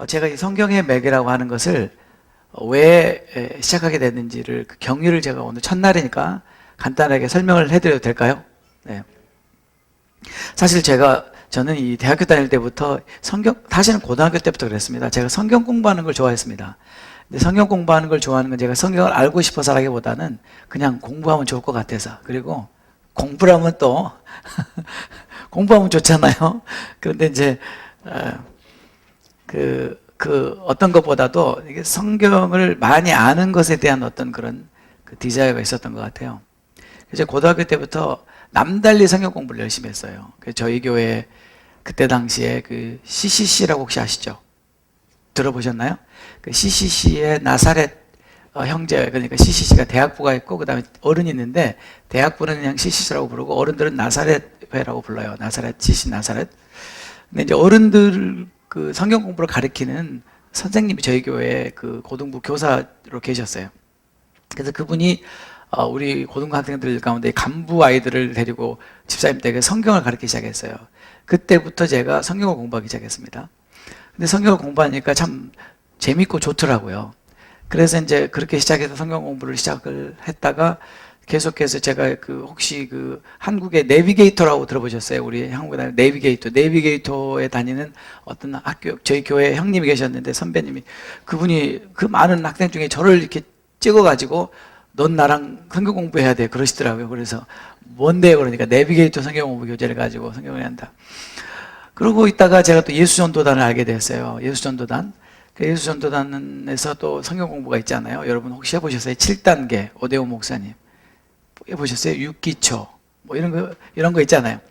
제가 이 성경의 매개라고 하는 것을 왜 시작하게 됐는지를 그 경위를 제가 오늘 첫날이니까 간단하게 설명을 해드려도 될까요? 네. 사실 저는 이 대학교 다닐 때부터 사실은 고등학교 때부터 그랬습니다. 제가 성경 공부하는 걸 좋아했습니다. 근데 성경 공부하는 걸 좋아하는 건 제가 성경을 알고 싶어서라기보다는 그냥 공부하면 좋을 것 같아서, 그리고 공부를 하면 또 공부하면 좋잖아요. 그런데 이제 어떤 것보다도 이게 성경을 많이 아는 것에 대한 어떤 그런 그 디자이어가 있었던 것 같아요. 그래서 고등학교 때부터 남달리 성경 공부를 열심히 했어요. 저희 교회 그때 당시에 그 CCC라고 혹시 아시죠? 들어보셨나요? 그 CCC의 나사렛 형제, 그러니까 CCC가 대학부가 있고 그 다음에 어른이 있는데, 대학부는 그냥 CCC라고 부르고 어른들은 나사렛회라고 불러요. 나사렛, CC 나사렛. 근데 이제 어른들 그 성경 공부를 가르치는 선생님이 저희 교회 그 고등부 교사로 계셨어요. 그래서 그분이 우리 고등부 학생들 가운데 간부 아이들을 데리고 집사님 댁에 성경을 가르치기 시작했어요. 그때부터 제가 성경을 공부하기 시작했습니다. 근데 성경을 공부하니까 참 재밌고 좋더라고요. 그래서 이제 그렇게 시작해서 성경 공부를 시작을 했다가 계속해서 제가 혹시 한국의 내비게이터라고 들어보셨어요? 우리 한국에 다니는 내비게이터에 다니는 어떤 학교, 저희 교회 형님이 계셨는데, 선배님이, 그분이 그 많은 학생 중에 저를 이렇게 찍어가지고 넌 나랑 성경 공부해야 돼 그러시더라고요. 그래서 뭔데요? 그러니까 내비게이터 성경 공부 교재를 가지고 성경을 한다. 그러고 있다가 제가 또 예수전도단을 알게 됐어요. 예수전도단. 예수전도단에서 또 성경 공부가 있잖아요. 여러분 혹시 해보셨어요? 7단계 오대호 목사님 해보셨어요? 6기초 뭐 이런 거 있잖아요.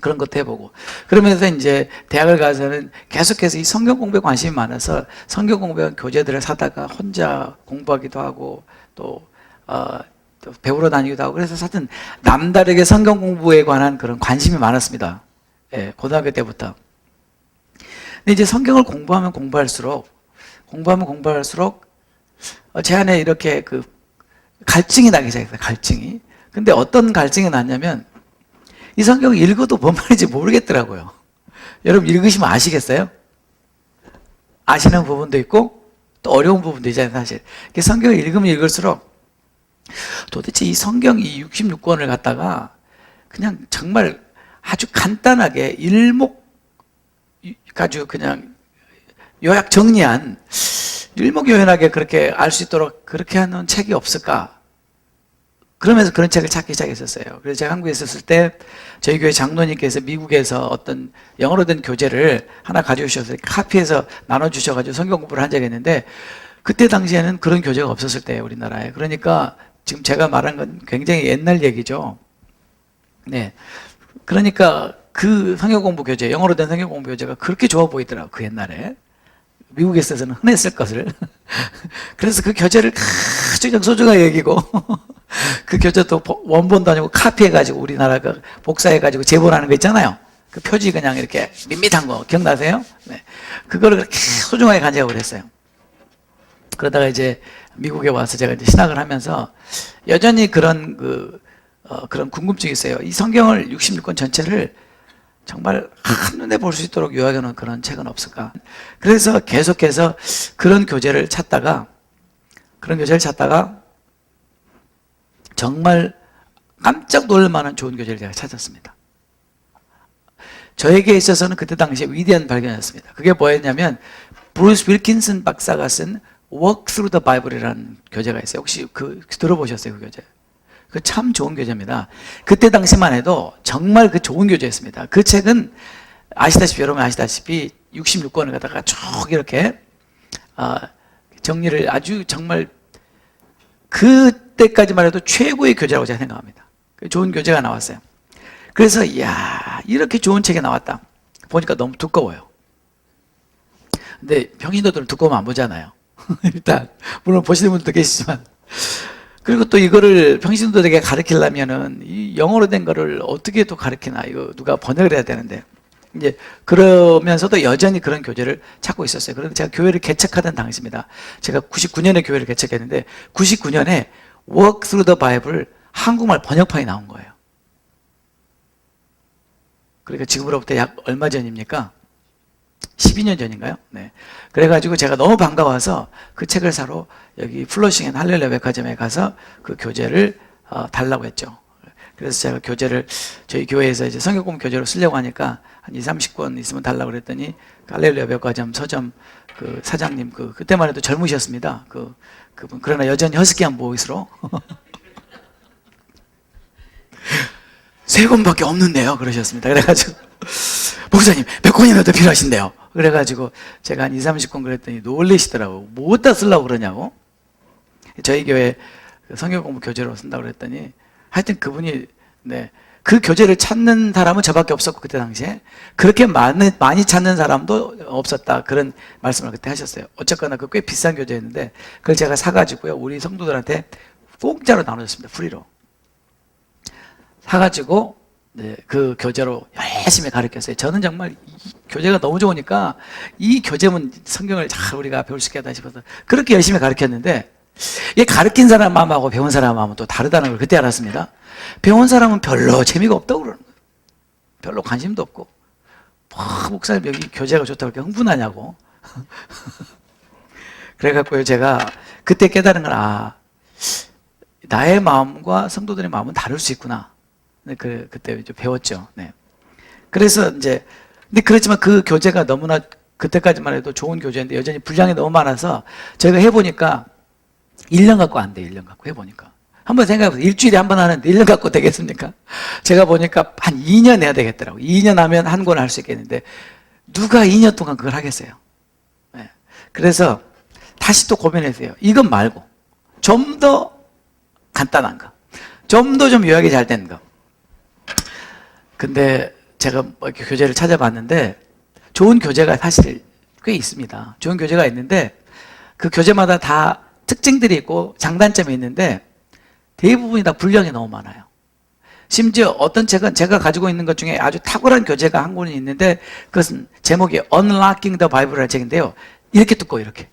그런 것도 해보고, 그러면서 이제 대학을 가서는 계속해서 이 성경 공부에 관심이 많아서 성경 공부 교재들을 사다가 혼자 공부하기도 하고 또 배우러 다니기도 하고, 그래서 사실 남다르게 성경 공부에 관한 그런 관심이 많았습니다. 예, 고등학교 때부터. 근데 이제 성경을 공부하면 공부할수록 제 안에 이렇게 갈증이 나기 시작했어요. 갈증이. 근데 어떤 갈증이 났냐면, 이 성경을 읽어도 뭔 말인지 모르겠더라고요. 여러분 읽으시면 아시겠어요? 아시는 부분도 있고 또 어려운 부분도 있잖아요, 사실. 성경을 읽으면 읽을수록 도대체 이 성경 이 66권을 갖다가 그냥 정말 아주 간단하게 일목 가지고 그냥 요약 정리한, 일목요연하게 그렇게 알 수 있도록 그렇게 하는 책이 없을까? 그러면서 그런 책을 찾기 시작했었어요. 그래서 제가 한국에 있었을 때 저희 교회 장로님께서 미국에서 어떤 영어로 된 교재를 하나 가져오셔서 카피해서 나눠주셔가지고 성경 공부를 한 적이 있는데, 그때 당시에는 그런 교재가 없었을 때예요, 우리나라에. 그러니까 지금 제가 말한 건 굉장히 옛날 얘기죠. 네. 그러니까 그 성경 공부 교재, 영어로 된 성경 공부 교재가 그렇게 좋아 보이더라고요, 그 옛날에. 미국에 있어서는 흔했을 것을. 그래서 그 교재를 가장 소중하게 여기고 그 교재도 원본도 아니고 카피해가지고 우리나라가 복사해가지고 제본하는 거 있잖아요. 그 표지 그냥 이렇게 밋밋한 거 기억나세요? 네. 그거를 그렇게 소중하게 간직하고 그랬어요. 그러다가 이제 미국에 와서 제가 이제 신학을 하면서 여전히 그런 궁금증이 있어요. 이 성경을 66권 전체를 정말 한눈에 볼 수 있도록 요약해 놓은 그런 책은 없을까? 그래서 계속해서 그런 교재를 찾다가 정말 깜짝 놀랄 만한 좋은 교재를 제가 찾았습니다. 저에게 있어서는 그때 당시에 위대한 발견이었습니다. 그게 뭐였냐면, 브루스 윌킨슨 박사가 쓴 Walk Through the Bible이라는 교재가 있어요. 혹시 들어보셨어요, 그 교재? 그 참 좋은 교재입니다. 그때 당시만 해도 정말 좋은 교재였습니다. 그 책은 여러분 아시다시피 66권을 갖다가 쭉 이렇게 정리를 아주 정말 그때까지만 해도 최고의 교재라고 제가 생각합니다. 좋은 교재가 나왔어요. 그래서 이야, 이렇게 좋은 책이 나왔다. 보니까 너무 두꺼워요. 근데 평신도들은 두꺼우면 안 보잖아요. 일단 물론 보시는 분도 계시지만, 그리고 또 이거를 평신도들에게 가르치려면은 이 영어로 된 거를 어떻게 또 가르치나, 이거 누가 번역을 해야 되는데, 이제 그러면서도 여전히 그런 교재를 찾고 있었어요. 그런데 제가 교회를 개척하던 당시입니다. 제가 99년에 교회를 개척했는데 99년에 Walk Through the Bible 한국말 번역판이 나온 거예요. 그러니까 지금으로부터 약 얼마 전입니까? 12년 전인가요? 네. 그래가지고 제가 너무 반가워서 그 책을 사러 여기 플러싱 앤 할렐루야 백화점에 가서 그 교재를 달라고 했죠. 그래서 제가 교재를 저희 교회에서 이제 성경 공부 교재로 쓰려고 하니까 한 2, 30권 있으면 달라고 그랬더니 할렐루야 백화점 서점 그 사장님 그때만 해도 젊으셨습니다. 그분 그러나 여전히 허스키한 보이스로 세 권밖에 없는데요 그러셨습니다. 그래가지고 목사님 100권이나 더 필요하신데요. 그래가지고 제가 한 2, 30권 그랬더니 놀리시더라고. 뭐 어디다 쓰려고 그러냐고. 저희 교회 성경 공부 교재로 쓴다고 그랬더니 하여튼 그분이 네, 그 교재를 찾는 사람은 저밖에 없었고 그때 당시에 그렇게 많이 찾는 사람도 없었다 그런 말씀을 그때 하셨어요. 어쨌거나 그 꽤 비싼 교재였는데 그걸 제가 사가지고요 우리 성도들한테 공짜로 나눠줬습니다. 프리로 사가지고 네, 그 교재로 열심히 가르쳤어요. 저는 정말 이 교재가 너무 좋으니까 이 교재면 성경을 잘 우리가 배울 수 있겠다 싶어서 그렇게 열심히 가르쳤는데 이 가르친 사람 마음하고 배운 사람 마음은 또 다르다는 걸 그때 알았습니다. 배운 사람은 별로 재미가 없다고 그러는 거예요. 별로 관심도 없고 목사님 여기 교재가 좋다고 이렇게 흥분하냐고 그래갖고요 제가 그때 깨달은 건 나의 마음과 성도들의 마음은 다를 수 있구나. 그때 이제 배웠죠. 네. 그래서 이제 근데 그렇지만 그 교재가 너무나 그때까지만 해도 좋은 교재인데 여전히 분량이 너무 많아서 저희가 해보니까 1년 갖고 안 돼. 1년 갖고 해보니까 한번 생각해보세요. 일주일에 한 번 하는데 1년 갖고 되겠습니까? 제가 보니까 한 2년 해야 되겠더라고요. 2년 하면 한 권 할 수 있겠는데 누가 2년 동안 그걸 하겠어요? 네. 그래서 다시 또 고민했어요. 이건 말고 좀 더 간단한 거, 좀 더 요약이 잘 되는 거. 근데 제가 이렇게 교재를 찾아봤는데 좋은 교재가 사실 꽤 있습니다. 좋은 교재가 있는데 그 교재마다 다 특징들이 있고 장단점이 있는데 대부분이 다 분량이 너무 많아요. 심지어 어떤 책은 제가 가지고 있는 것 중에 아주 탁월한 교재가 한 권이 있는데 그것은 제목이 Unlocking the Bible라는 책인데요. 이렇게 두꺼워 이렇게.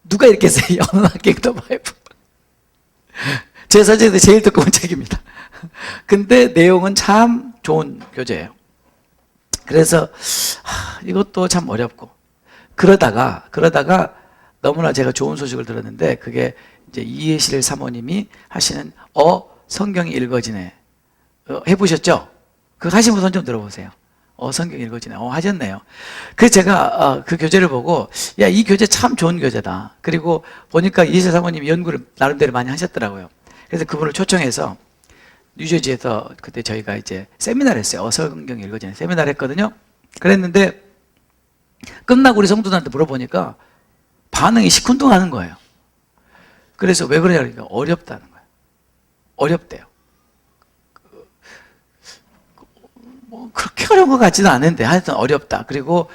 누가 이렇게 써요? Unlocking the Bible. 제 서재에서 제일 두꺼운 책입니다. 근데 내용은 참 좋은 교재예요. 그래서 이것도 참 어렵고 그러다가 너무나 제가 좋은 소식을 들었는데 그게 이제 이해실 사모님이 하시는 성경이 읽어지네. 해보셨죠? 그거 하신 분 좀 들어보세요. 성경이 읽어지네. 하셨네요. 그래서 제가 그 교재를 보고 야, 이 교재 참 좋은 교재다. 그리고 보니까 이해실 사모님이 연구를 나름대로 많이 하셨더라고요. 그래서 그분을 초청해서 뉴저지에서 그때 저희가 이제 세미나를 했어요. 성경 읽어지는 세미나를 했거든요. 그랬는데 끝나고 우리 성도들한테 물어보니까 반응이 시큰둥하는 거예요. 그래서 왜 그러냐 그러니까 어렵다는 거예요. 어렵대요. 뭐 그렇게 어려운 것 같지는 않은데 하여튼 어렵다. 그리고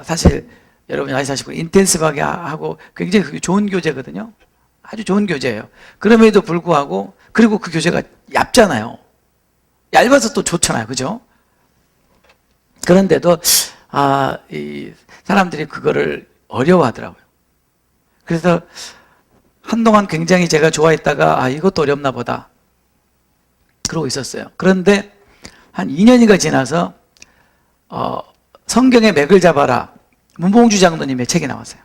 사실 여러분이 아시다시피 인텐시브하게 하고 굉장히 좋은 교재거든요. 아주 좋은 교재예요. 그럼에도 불구하고 그리고 그 교재가 얇잖아요. 얇아서 또 좋잖아요. 그죠? 그런데도 이 사람들이 그거를 어려워하더라고요. 그래서 한동안 굉장히 제가 좋아했다가 이것도 어렵나 보다 그러고 있었어요. 그런데 한 2년이가 지나서 성경의 맥을 잡아라 문봉주 장로님의 책이 나왔어요.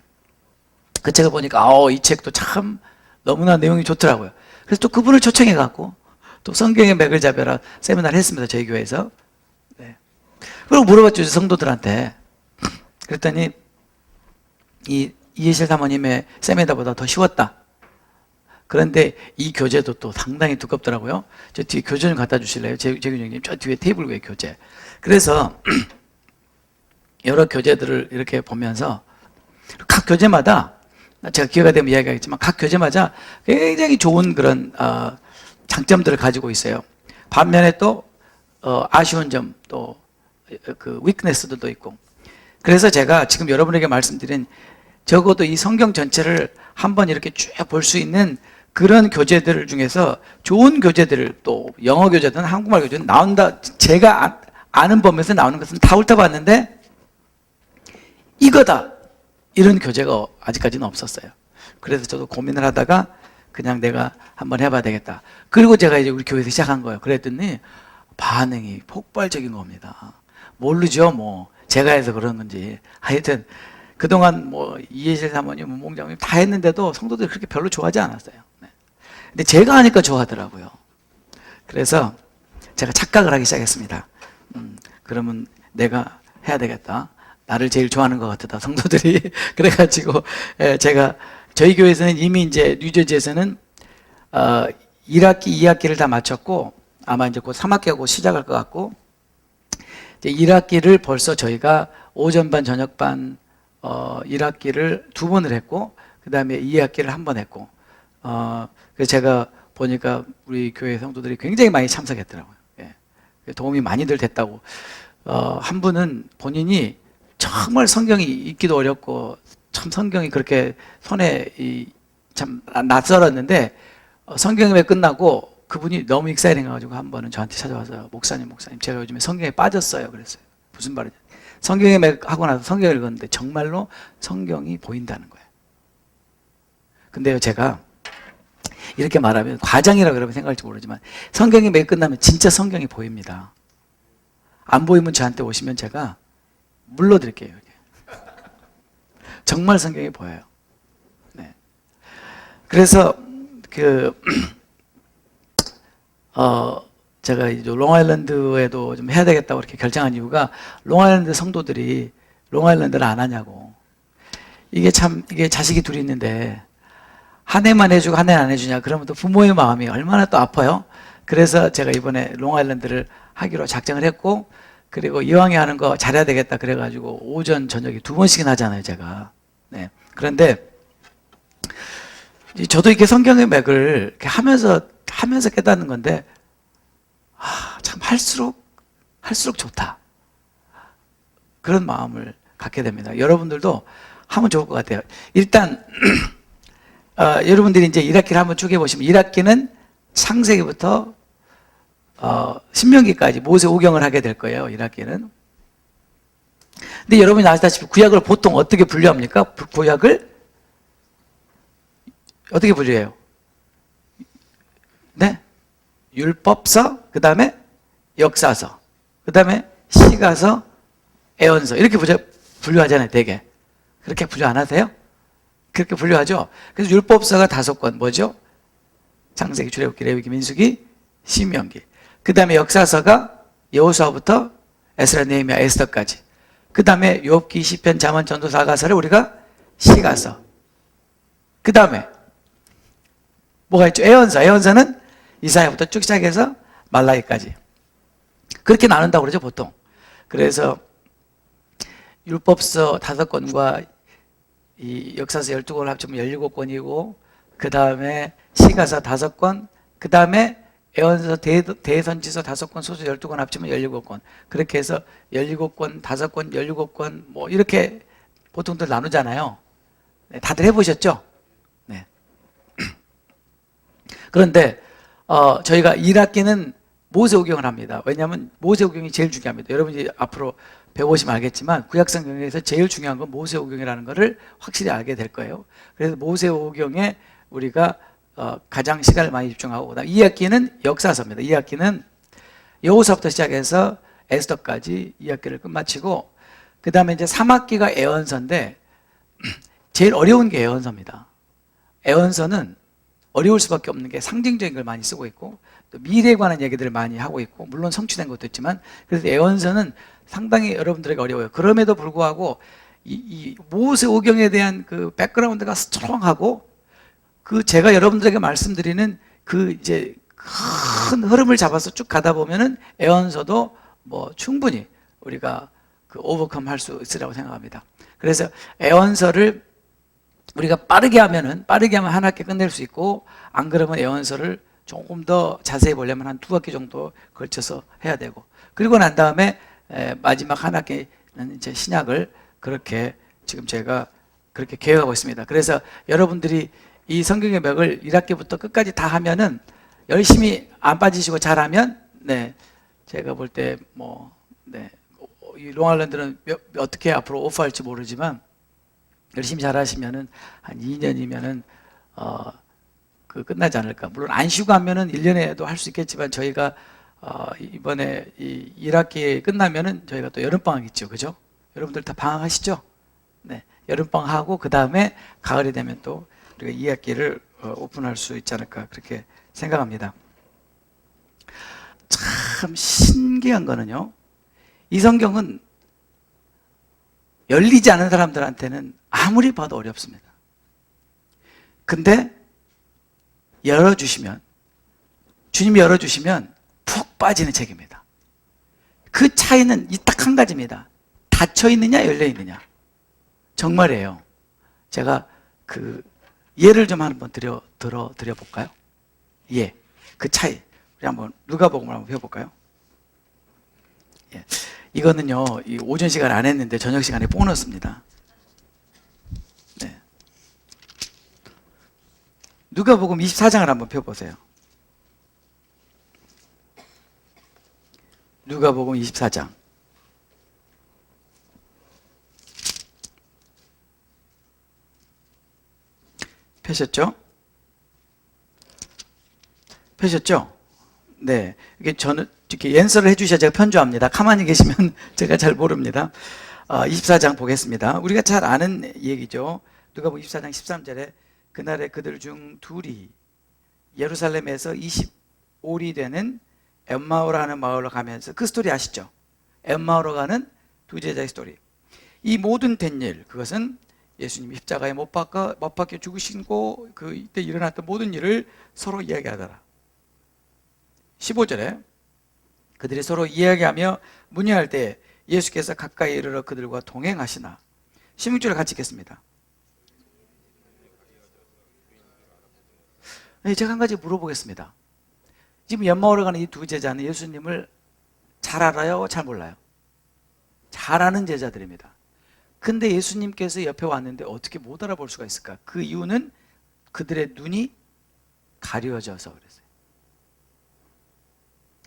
그 책을 보니까 이 책도 참 너무나 내용이 좋더라고요. 그래서 또 그분을 초청해 갖고 또 성경의 맥을 잡아라 세미나를 했습니다. 저희 교회에서. 네. 그리고 물어봤죠 성도들한테. 그랬더니 이해실 사모님의 세미나보다 더 쉬웠다. 그런데 이 교재도 또 상당히 두껍더라고요. 저 뒤에 교재 좀 갖다 주실래요? 제 교장님 저 뒤에 테이블 위에 교재. 그래서 여러 교재들을 이렇게 보면서 각 교재마다 제가 기회가 되면 이야기하겠지만 각 교재마다 굉장히 좋은 그런 장점들을 가지고 있어요. 반면에 또 아쉬운 점 또 그 위크네스도 있고. 그래서 제가 지금 여러분에게 말씀드린 적어도 이 성경 전체를 한번 이렇게 쭉 볼 수 있는 그런 교재들 중에서 좋은 교재들을 또 영어 교재든 한국말 교재든 나온다. 제가 아는 범위에서 나오는 것은 다 훑어봤는데 이거다 이런 교재가 아직까지는 없었어요. 그래서 저도 고민을 하다가 그냥 내가 한번 해봐야 되겠다. 그리고 제가 이제 우리 교회에서 시작한 거예요. 그랬더니 반응이 폭발적인 겁니다. 모르죠 뭐 제가 해서 그런 건지 하여튼 그동안 뭐 이해실 사모님, 문봉장님 다 했는데도 성도들이 그렇게 별로 좋아하지 않았어요. 네. 근데 제가 하니까 좋아하더라고요. 그래서 제가 착각을 하기 시작했습니다. 그러면 내가 해야 되겠다. 나를 제일 좋아하는 것 같다, 성도들이. 그래가지고 제가 저희 교회에서는 이미 이제 뉴저지에서는 1학기, 2학기를 다 마쳤고 아마 이제 곧 3학기하고 시작할 것 같고 이제 1학기를 벌써 저희가 오전반, 저녁반 1학기를 2번을 했고 그 다음에 2학기를 1번 했고 그래서 제가 보니까 우리 교회 성도들이 굉장히 많이 참석했더라고요. 예. 도움이 많이들 됐다고. 한 분은 본인이 정말 성경이 읽기도 어렵고 참 성경이 그렇게 손에 참 낯설었는데 성경이 끝나고 그분이 너무 익사이링 해가지고 한 번은 저한테 찾아와서 목사님 제가 요즘에 성경에 빠졌어요. 그랬어요. 무슨 말이냐. 성경에 하고 나서 성경을 읽었는데 정말로 성경이 보인다는 거예요. 근데요, 제가 이렇게 말하면 과장이라 그러면 생각할지 모르지만 성경이 매일 끝나면 진짜 성경이 보입니다. 안 보이면 저한테 오시면 제가 물러드릴게요. 정말 성경이 보여요. 네. 그래서 제가 이제 롱아일랜드에도 좀 해야 되겠다고 이렇게 결정한 이유가 롱아일랜드 성도들이 롱아일랜드를 안 하냐고. 이게 자식이 둘이 있는데 한 해만 해주고 한 해는 안 해주냐. 그러면 또 부모의 마음이 얼마나 또 아파요. 그래서 제가 이번에 롱아일랜드를 하기로 작정을 했고 그리고 이왕에 하는 거 잘해야 되겠다 그래가지고 오전 저녁에 2번씩은 하잖아요, 제가. 네. 그런데 저도 이렇게 성경의 맥을 이렇게 하면서 깨닫는 건데 참 할수록 좋다. 그런 마음을 갖게 됩니다. 여러분들도 하면 좋을 것 같아요. 일단 여러분들이 이제 1학기를 한번 쭉 해보시면 1학기는 창세기부터 신명기까지 모세 오경을 하게 될 거예요. 1학기는. 근데 여러분이 아시다시피 구약을 보통 어떻게 분류합니까? 구약을 어떻게 분류해요? 네? 율법서, 그 다음에 역사서, 그 다음에 시가서, 애언서 이렇게 분류하잖아요, 되게. 그렇게 분류 안 하세요? 그렇게 분류하죠. 그래서 율법서가 5권 뭐죠? 창세기, 출애굽기, 레위기, 민수기, 신명기. 그 다음에 역사서가 여호수아부터 에스라, 느헤미야, 에스더까지. 그 다음에 욥기, 시편, 잠언, 전도서, 아가서를 우리가 시가서. 그 다음에 뭐가 있죠? 애언서는 이사야부터 쭉 시작해서 말라기까지. 그렇게 나눈다고 그러죠, 보통. 그래서 율법서 5권과 이 역사서 12권을 합치면 17권이고 그 다음에 시가서 5권, 그 다음에 애언서, 대선지서 5권, 소서 12권 합치면 17권. 그렇게 해서 17권, 5권, 17권 뭐 이렇게 보통들 나누잖아요. 네, 다들 해보셨죠? 네. 그런데 저희가 1학기는 모세오경을 합니다. 왜냐하면 모세오경이 제일 중요합니다. 여러분이 앞으로 배워보시면 알겠지만 구약성경에서 제일 중요한 건 모세오경이라는 것을 확실히 알게 될 거예요. 그래서 모세오경에 우리가 가장 시간을 많이 집중하고 그다음 2학기는 역사서입니다. 2학기는 여호수아부터 시작해서 에스더까지 2학기를 끝마치고 그 다음에 이제 3학기가 애언서인데 제일 어려운 게 애언서입니다. 애언서는 어려울 수밖에 없는 게 상징적인 걸 많이 쓰고 있고 또 미래에 관한 얘기들을 많이 하고 있고 물론 성취된 것도 있지만 그래서 애언서는 상당히 여러분들에게 어려워요. 그럼에도 불구하고 이 모세오경에 대한 그 백그라운드가 스트롱하고 그 제가 여러분들에게 말씀드리는 그 이제 큰 흐름을 잡아서 쭉 가다 보면은 애언서도 뭐 충분히 우리가 그 오버컴 할 수 있으라고 생각합니다. 그래서 애언서를 우리가 빠르게 하면 한 학기 끝낼 수 있고 안 그러면 애언서를 조금 더 자세히 보려면 한 2학기 정도 걸쳐서 해야 되고 그리고 난 다음에 마지막 한 학기는 이제 신약을 그렇게 지금 제가 그렇게 계획하고 있습니다. 그래서 여러분들이 이 성경의 맥을 1학기부터 끝까지 다 하면은 열심히 안 빠지시고 잘하면 네 제가 볼 때 뭐 네 이 롱아일랜드는 어떻게 앞으로 오프할지 모르지만 열심히 잘하시면은 한 2년이면은 그 끝나지 않을까. 물론 안 쉬고 하면은 1년에도 할 수 있겠지만 저희가 이번에 이 1학기 끝나면은 저희가 또 여름방학 있죠, 그죠? 여러분들 다 방학하시죠? 네, 여름방학하고 그 다음에 가을이 되면 또 우리가 2학기를 오픈할 수 있지 않을까 그렇게 생각합니다. 참 신기한 거는요, 이 성경은 열리지 않은 사람들한테는 아무리 봐도 어렵습니다. 근데 열어주시면, 주님이 열어주시면 푹 빠지는 책입니다. 그 차이는 이 딱 한 가지입니다. 닫혀 있느냐 열려 있느냐. 정말이에요. 제가 그 예를 좀 한번 드려볼까요? 예, 그 차이. 우리 한번 누가복음을 한번 배워볼까요? 예, 이거는요, 이 오전 시간에 안 했는데 저녁 시간에 보너스입니다. 네. 누가복음 24장을 한번 펴보세요. 누가복음 24장. 펴셨죠? 펴셨죠? 네. 이게 저는 이렇게 연설을 해주셔야 제가 편조합니다. 가만히 계시면 제가 잘 모릅니다. 24장 보겠습니다. 우리가 잘 아는 얘기죠. 누가복음 24장 13절에 그날에 그들 중 둘이 예루살렘에서 25리 되는 엠마오라는 마을로 가면서, 그 스토리 아시죠? 엠마오로 가는 두 제자의 스토리. 이 모든 된 일, 그것은 예수님이 십자가에 못 박혀 죽으시고 그 이때 일어났던 모든 일을 서로 이야기하더라. 15절에 그들이 서로 이야기하며 문의할 때 예수께서 가까이 이르러 그들과 동행하시나. 16절을 같이 읽겠습니다. 네, 제가 한 가지 물어보겠습니다. 지금 엠마오로 가는 이 두 제자는 예수님을 잘 알아요? 잘 몰라요? 잘 아는 제자들입니다. 근데 예수님께서 옆에 왔는데 어떻게 못 알아볼 수가 있을까? 그 이유는 그들의 눈이 가려져서 그랬어요.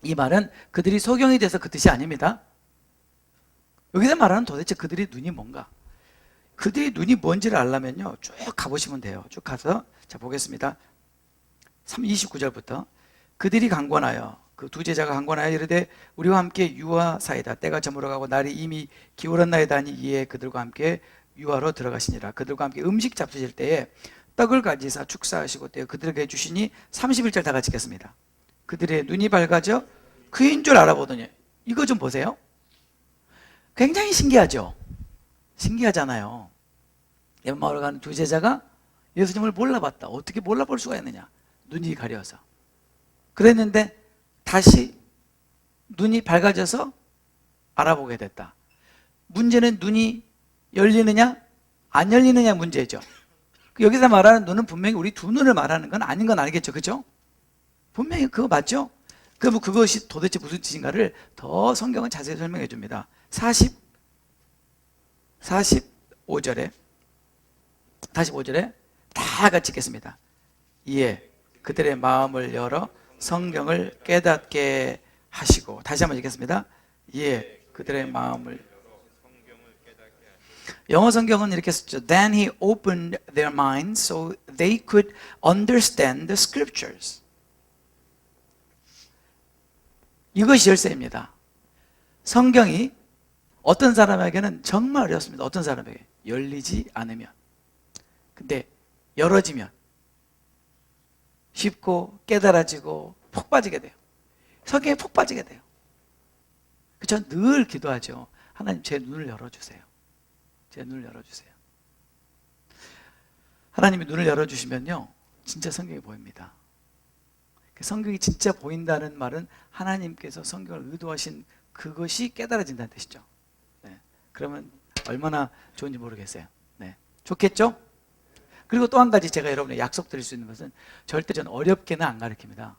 이 말은 그들이 소경이 돼서 그 뜻이 아닙니다. 여기서 말하는 도대체 그들의 눈이 뭔가? 그들의 눈이 뭔지를 알려면요, 쭉 가보시면 돼요. 쭉 가서, 자, 보겠습니다. 29절부터 그들이 강권하여, 그 두 제자가 강권하여 이르되 우리와 함께 유하사이다. 때가 저물어가고 날이 이미 기울었나이다 하니 이에 그들과 함께 유하로 들어가시니라. 그들과 함께 음식 잡수실 때에 떡을 가지사 축사하시고 때 그들에게 주시니. 31절 다 같이 읽겠습니다. 그들의 눈이 밝아져 그인 줄 알아보더니. 이거 좀 보세요. 굉장히 신기하죠? 신기하잖아요. 엠마오로 가는 두 제자가 예수님을 몰라봤다. 어떻게 몰라볼 수가 있느냐? 눈이 가려서. 그랬는데 다시 눈이 밝아져서 알아보게 됐다. 문제는 눈이 열리느냐 안 열리느냐 문제죠. 여기서 말하는 눈은 분명히 우리 두 눈을 말하는 건 아닌 건 알겠죠, 그렇죠? 분명히 그거 맞죠? 그럼 그것이 도대체 무슨 뜻인가를 더 성경은 자세히 설명해 줍니다. 45절에 다 같이 읽겠습니다. 이에 그들의 마음을 열어 성경을 깨닫게 하시고. 다시 한번 읽겠습니다. 이에 그들의 마음을. 영어 성경은 이렇게 썼죠. Then he opened their minds so they could understand the scriptures. 이것이 열쇠입니다. 성경이 어떤 사람에게는 정말 어렵습니다. 어떤 사람에게 열리지 않으면. 근데 열어지면 쉽고 깨달아지고 푹 빠지게 돼요. 성경에 푹 빠지게 돼요. 저는 늘 기도하죠. 하나님, 제 눈을 열어주세요. 제 눈을 열어주세요. 하나님이 눈을 열어주시면요, 진짜 성경이 보입니다. 성경이 진짜 보인다는 말은 하나님께서 성경을 의도하신 그것이 깨달아진다는 뜻이죠. 네. 그러면 얼마나 좋은지 모르겠어요. 네. 좋겠죠? 그리고 또 한 가지 제가 여러분에게 약속드릴 수 있는 것은 절대 저는 어렵게는 안 가르칩니다.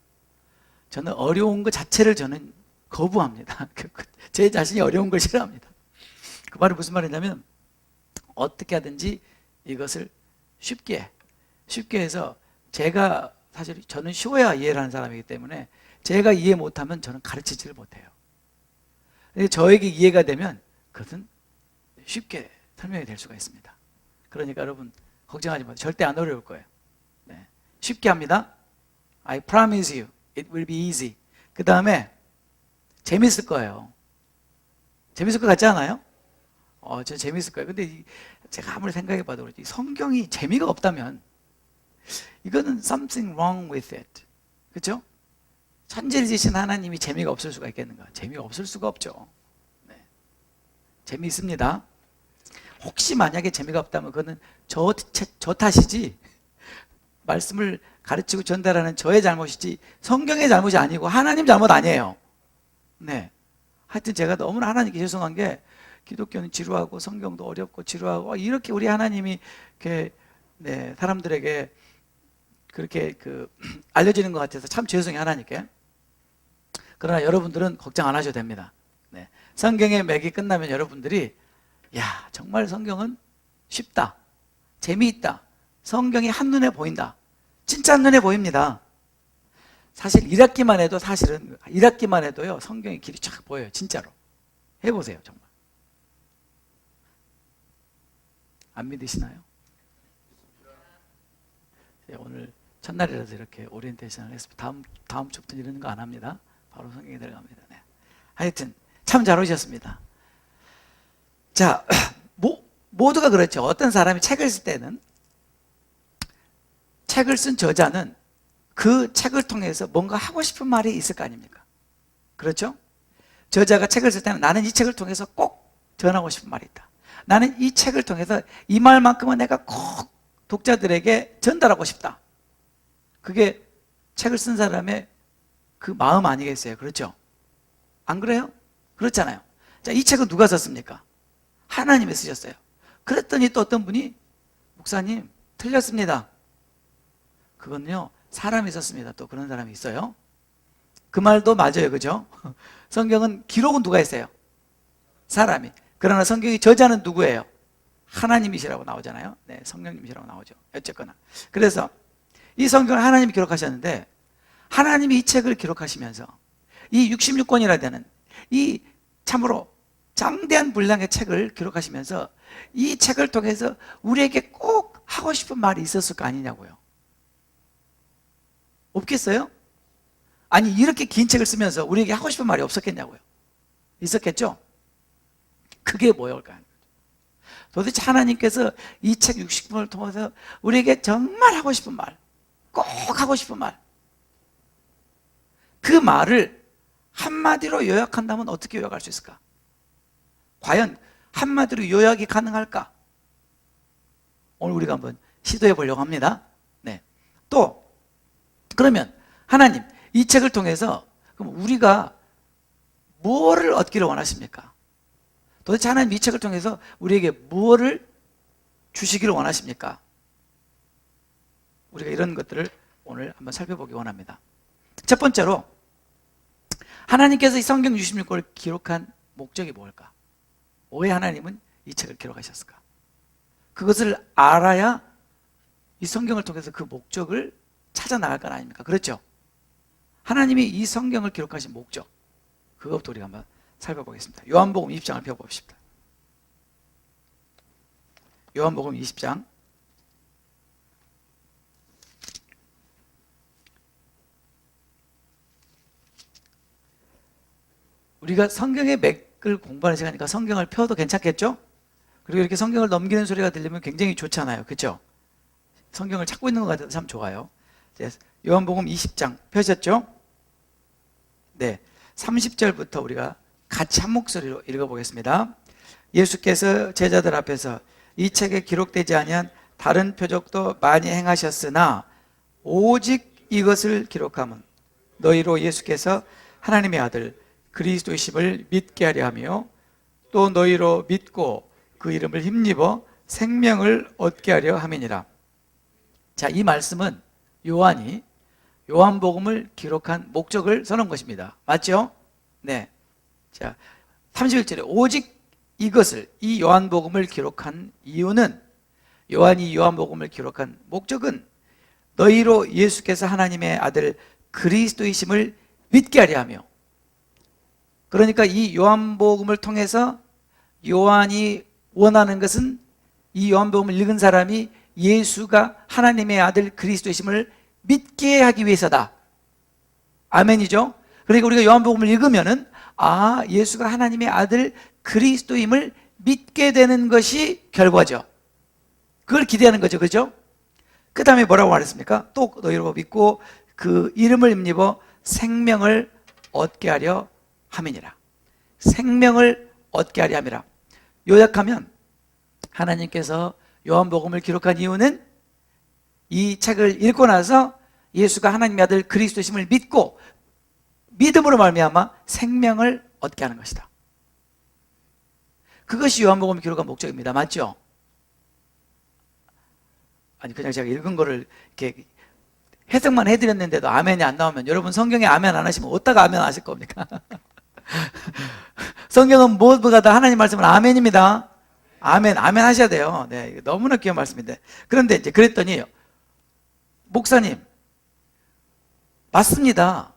저는 어려운 것 자체를 저는 거부합니다. 제 자신이 어려운 걸 싫어합니다. 그 말은 무슨 말이냐면 어떻게 하든지 이것을 쉽게 해서, 제가 사실 저는 쉬워야 이해를 하는 사람이기 때문에 제가 이해 못하면 저는 가르치지를 못해요. 저에게 이해가 되면 그것은 쉽게 설명이 될 수가 있습니다. 그러니까 여러분 걱정하지 마세요. 절대 안 어려울 거예요. 네. 쉽게 합니다. I promise you it will be easy. 그 다음에 재밌을 거예요. 재밌을 것 같지 않아요? 저 재밌을 거예요. 근데 제가 아무리 생각해봐도 그렇지 성경이 재미가 없다면 이거는 something wrong with it. 그렇죠? 천지를 지신 하나님이 재미가 없을 수가 있겠는가? 재미가 없을 수가 없죠. 네. 재미있습니다. 혹시 만약에 재미가 없다면 그거는 저 탓이지 말씀을 가르치고 전달하는 저의 잘못이지 성경의 잘못이 아니고 하나님 잘못 아니에요. 네. 하여튼 제가 너무나 하나님께 죄송한 게 기독교는 지루하고 성경도 어렵고 지루하고 이렇게 우리 하나님이 이렇게 네, 사람들에게 그렇게 알려지는 것 같아서 참 죄송해요 하나님께. 그러나 여러분들은 걱정 안 하셔도 됩니다. 네. 성경의 맥이 끝나면 여러분들이 야 정말 성경은 쉽다, 재미있다, 성경이 한눈에 보인다, 진짜 한눈에 보입니다. 사실 1학기만 해도 사실은 1학기만 해도요 성경의 길이 쫙 보여요. 진짜로 해보세요. 정말 안 믿으시나요? 오늘 첫날이라서 이렇게 오리엔테이션을 했습니다. 다음 주부터 이러는 거 안 합니다. 바로 성경에 들어갑니다. 네. 하여튼 참 잘 오셨습니다. 자, 모두가 그렇죠. 어떤 사람이 책을 쓸 때는 책을 쓴 저자는 그 책을 통해서 뭔가 하고 싶은 말이 있을 거 아닙니까? 그렇죠? 저자가 책을 쓸 때는 나는 이 책을 통해서 꼭 전하고 싶은 말이 있다. 나는 이 책을 통해서 이 말만큼은 내가 꼭 독자들에게 전달하고 싶다. 그게 책을 쓴 사람의 그 마음 아니겠어요? 그렇죠? 안 그래요? 그렇잖아요. 자, 이 책은 누가 썼습니까? 하나님이 쓰셨어요. 그랬더니 또 어떤 분이 목사님 틀렸습니다. 그건요 사람이 썼습니다. 또 그런 사람이 있어요. 그 말도 맞아요. 그죠? 성경은 기록은 누가 했어요? 사람이. 그러나 성경의 저자는 누구예요? 하나님이시라고 나오잖아요. 네, 성령님이시라고 나오죠. 어쨌거나 그래서 이 성경을 하나님이 기록하셨는데 하나님이 이 책을 기록하시면서 이 66권이라 되는 이 참으로 장대한 분량의 책을 기록하시면서 이 책을 통해서 우리에게 꼭 하고 싶은 말이 있었을 거 아니냐고요. 없겠어요? 아니 이렇게 긴 책을 쓰면서 우리에게 하고 싶은 말이 없었겠냐고요. 있었겠죠? 그게 뭐일까요? 도대체 하나님께서 이 책 60권을 통해서 우리에게 정말 하고 싶은 말, 꼭 하고 싶은 말, 그 말을 한마디로 요약한다면 어떻게 요약할 수 있을까? 과연 한마디로 요약이 가능할까? 오늘 우리가 한번 시도해 보려고 합니다. 네. 또 그러면 하나님 이 책을 통해서 그럼 우리가 뭐를 얻기를 원하십니까? 도대체 하나님 이 책을 통해서 우리에게 뭐를 주시기를 원하십니까? 우리가 이런 것들을 오늘 한번 살펴보기 원합니다. 첫 번째로 하나님께서 이 성경 66권을 기록한 목적이 뭘까? 왜 하나님은 이 책을 기록하셨을까? 그것을 알아야 이 성경을 통해서 그 목적을 찾아 나갈 건 아닙니까? 그렇죠? 하나님이 이 성경을 기록하신 목적, 그것부터 우리가 한번 살펴보겠습니다. 요한복음 20장을 펴봅시다. 요한복음 20장 우리가 성경의 맥을 공부하는 시간이니까 성경을 펴도 괜찮겠죠? 그리고 이렇게 성경을 넘기는 소리가 들리면 굉장히 좋잖아요. 그렇죠? 성경을 찾고 있는 것 같아서 참 좋아요. 요한복음 20장 펴셨죠? 네, 30절부터 우리가 같이 한 목소리로 읽어보겠습니다. 예수께서 제자들 앞에서 이 책에 기록되지 아니한 다른 표적도 많이 행하셨으나 오직 이것을 기록함은 너희로 예수께서 하나님의 아들 그리스도이심을 믿게 하려 하며 또 너희로 믿고 그 이름을 힘입어 생명을 얻게 하려 함이니라. 자, 이 말씀은 요한이 요한복음을 기록한 목적을 선언한 것입니다. 맞죠? 네. 자, 31절에 오직 이것을, 이 요한복음을 기록한 이유는, 요한이 요한복음을 기록한 목적은 너희로 예수께서 하나님의 아들 그리스도이심을 믿게 하려 하며, 그러니까 이 요한복음을 통해서 요한이 원하는 것은 이 요한복음을 읽은 사람이 예수가 하나님의 아들 그리스도이심을 믿게 하기 위해서다. 아멘이죠? 그러니까 우리가 요한복음을 읽으면은 예수가 하나님의 아들 그리스도임을 믿게 되는 것이 결과죠. 그걸 기대하는 거죠. 그죠? 그 다음에 뭐라고 말했습니까? 또 너희로 믿고 그 이름을 힘입어 생명을 얻게 하려 함이니라. 생명을 얻게 하려 함이라. 요약하면 하나님께서 요한복음을 기록한 이유는 이 책을 읽고 나서 예수가 하나님의 아들 그리스도심을 믿고 믿음으로 말미암아 생명을 얻게 하는 것이다. 그것이 요한복음을 기록한 목적입니다. 맞죠? 아니 그냥 제가 읽은 거를 이렇게 해석만 해드렸는데도 아멘이 안 나오면 여러분 성경에 아멘 안 하시면 어디다가 아멘 하실 겁니까? 성경은 무엇보다 다 하나님 말씀은 아멘입니다. 아멘, 아멘 하셔야 돼요. 네, 너무나 귀한 말씀인데. 그런데 이제 그랬더니 목사님 맞습니다.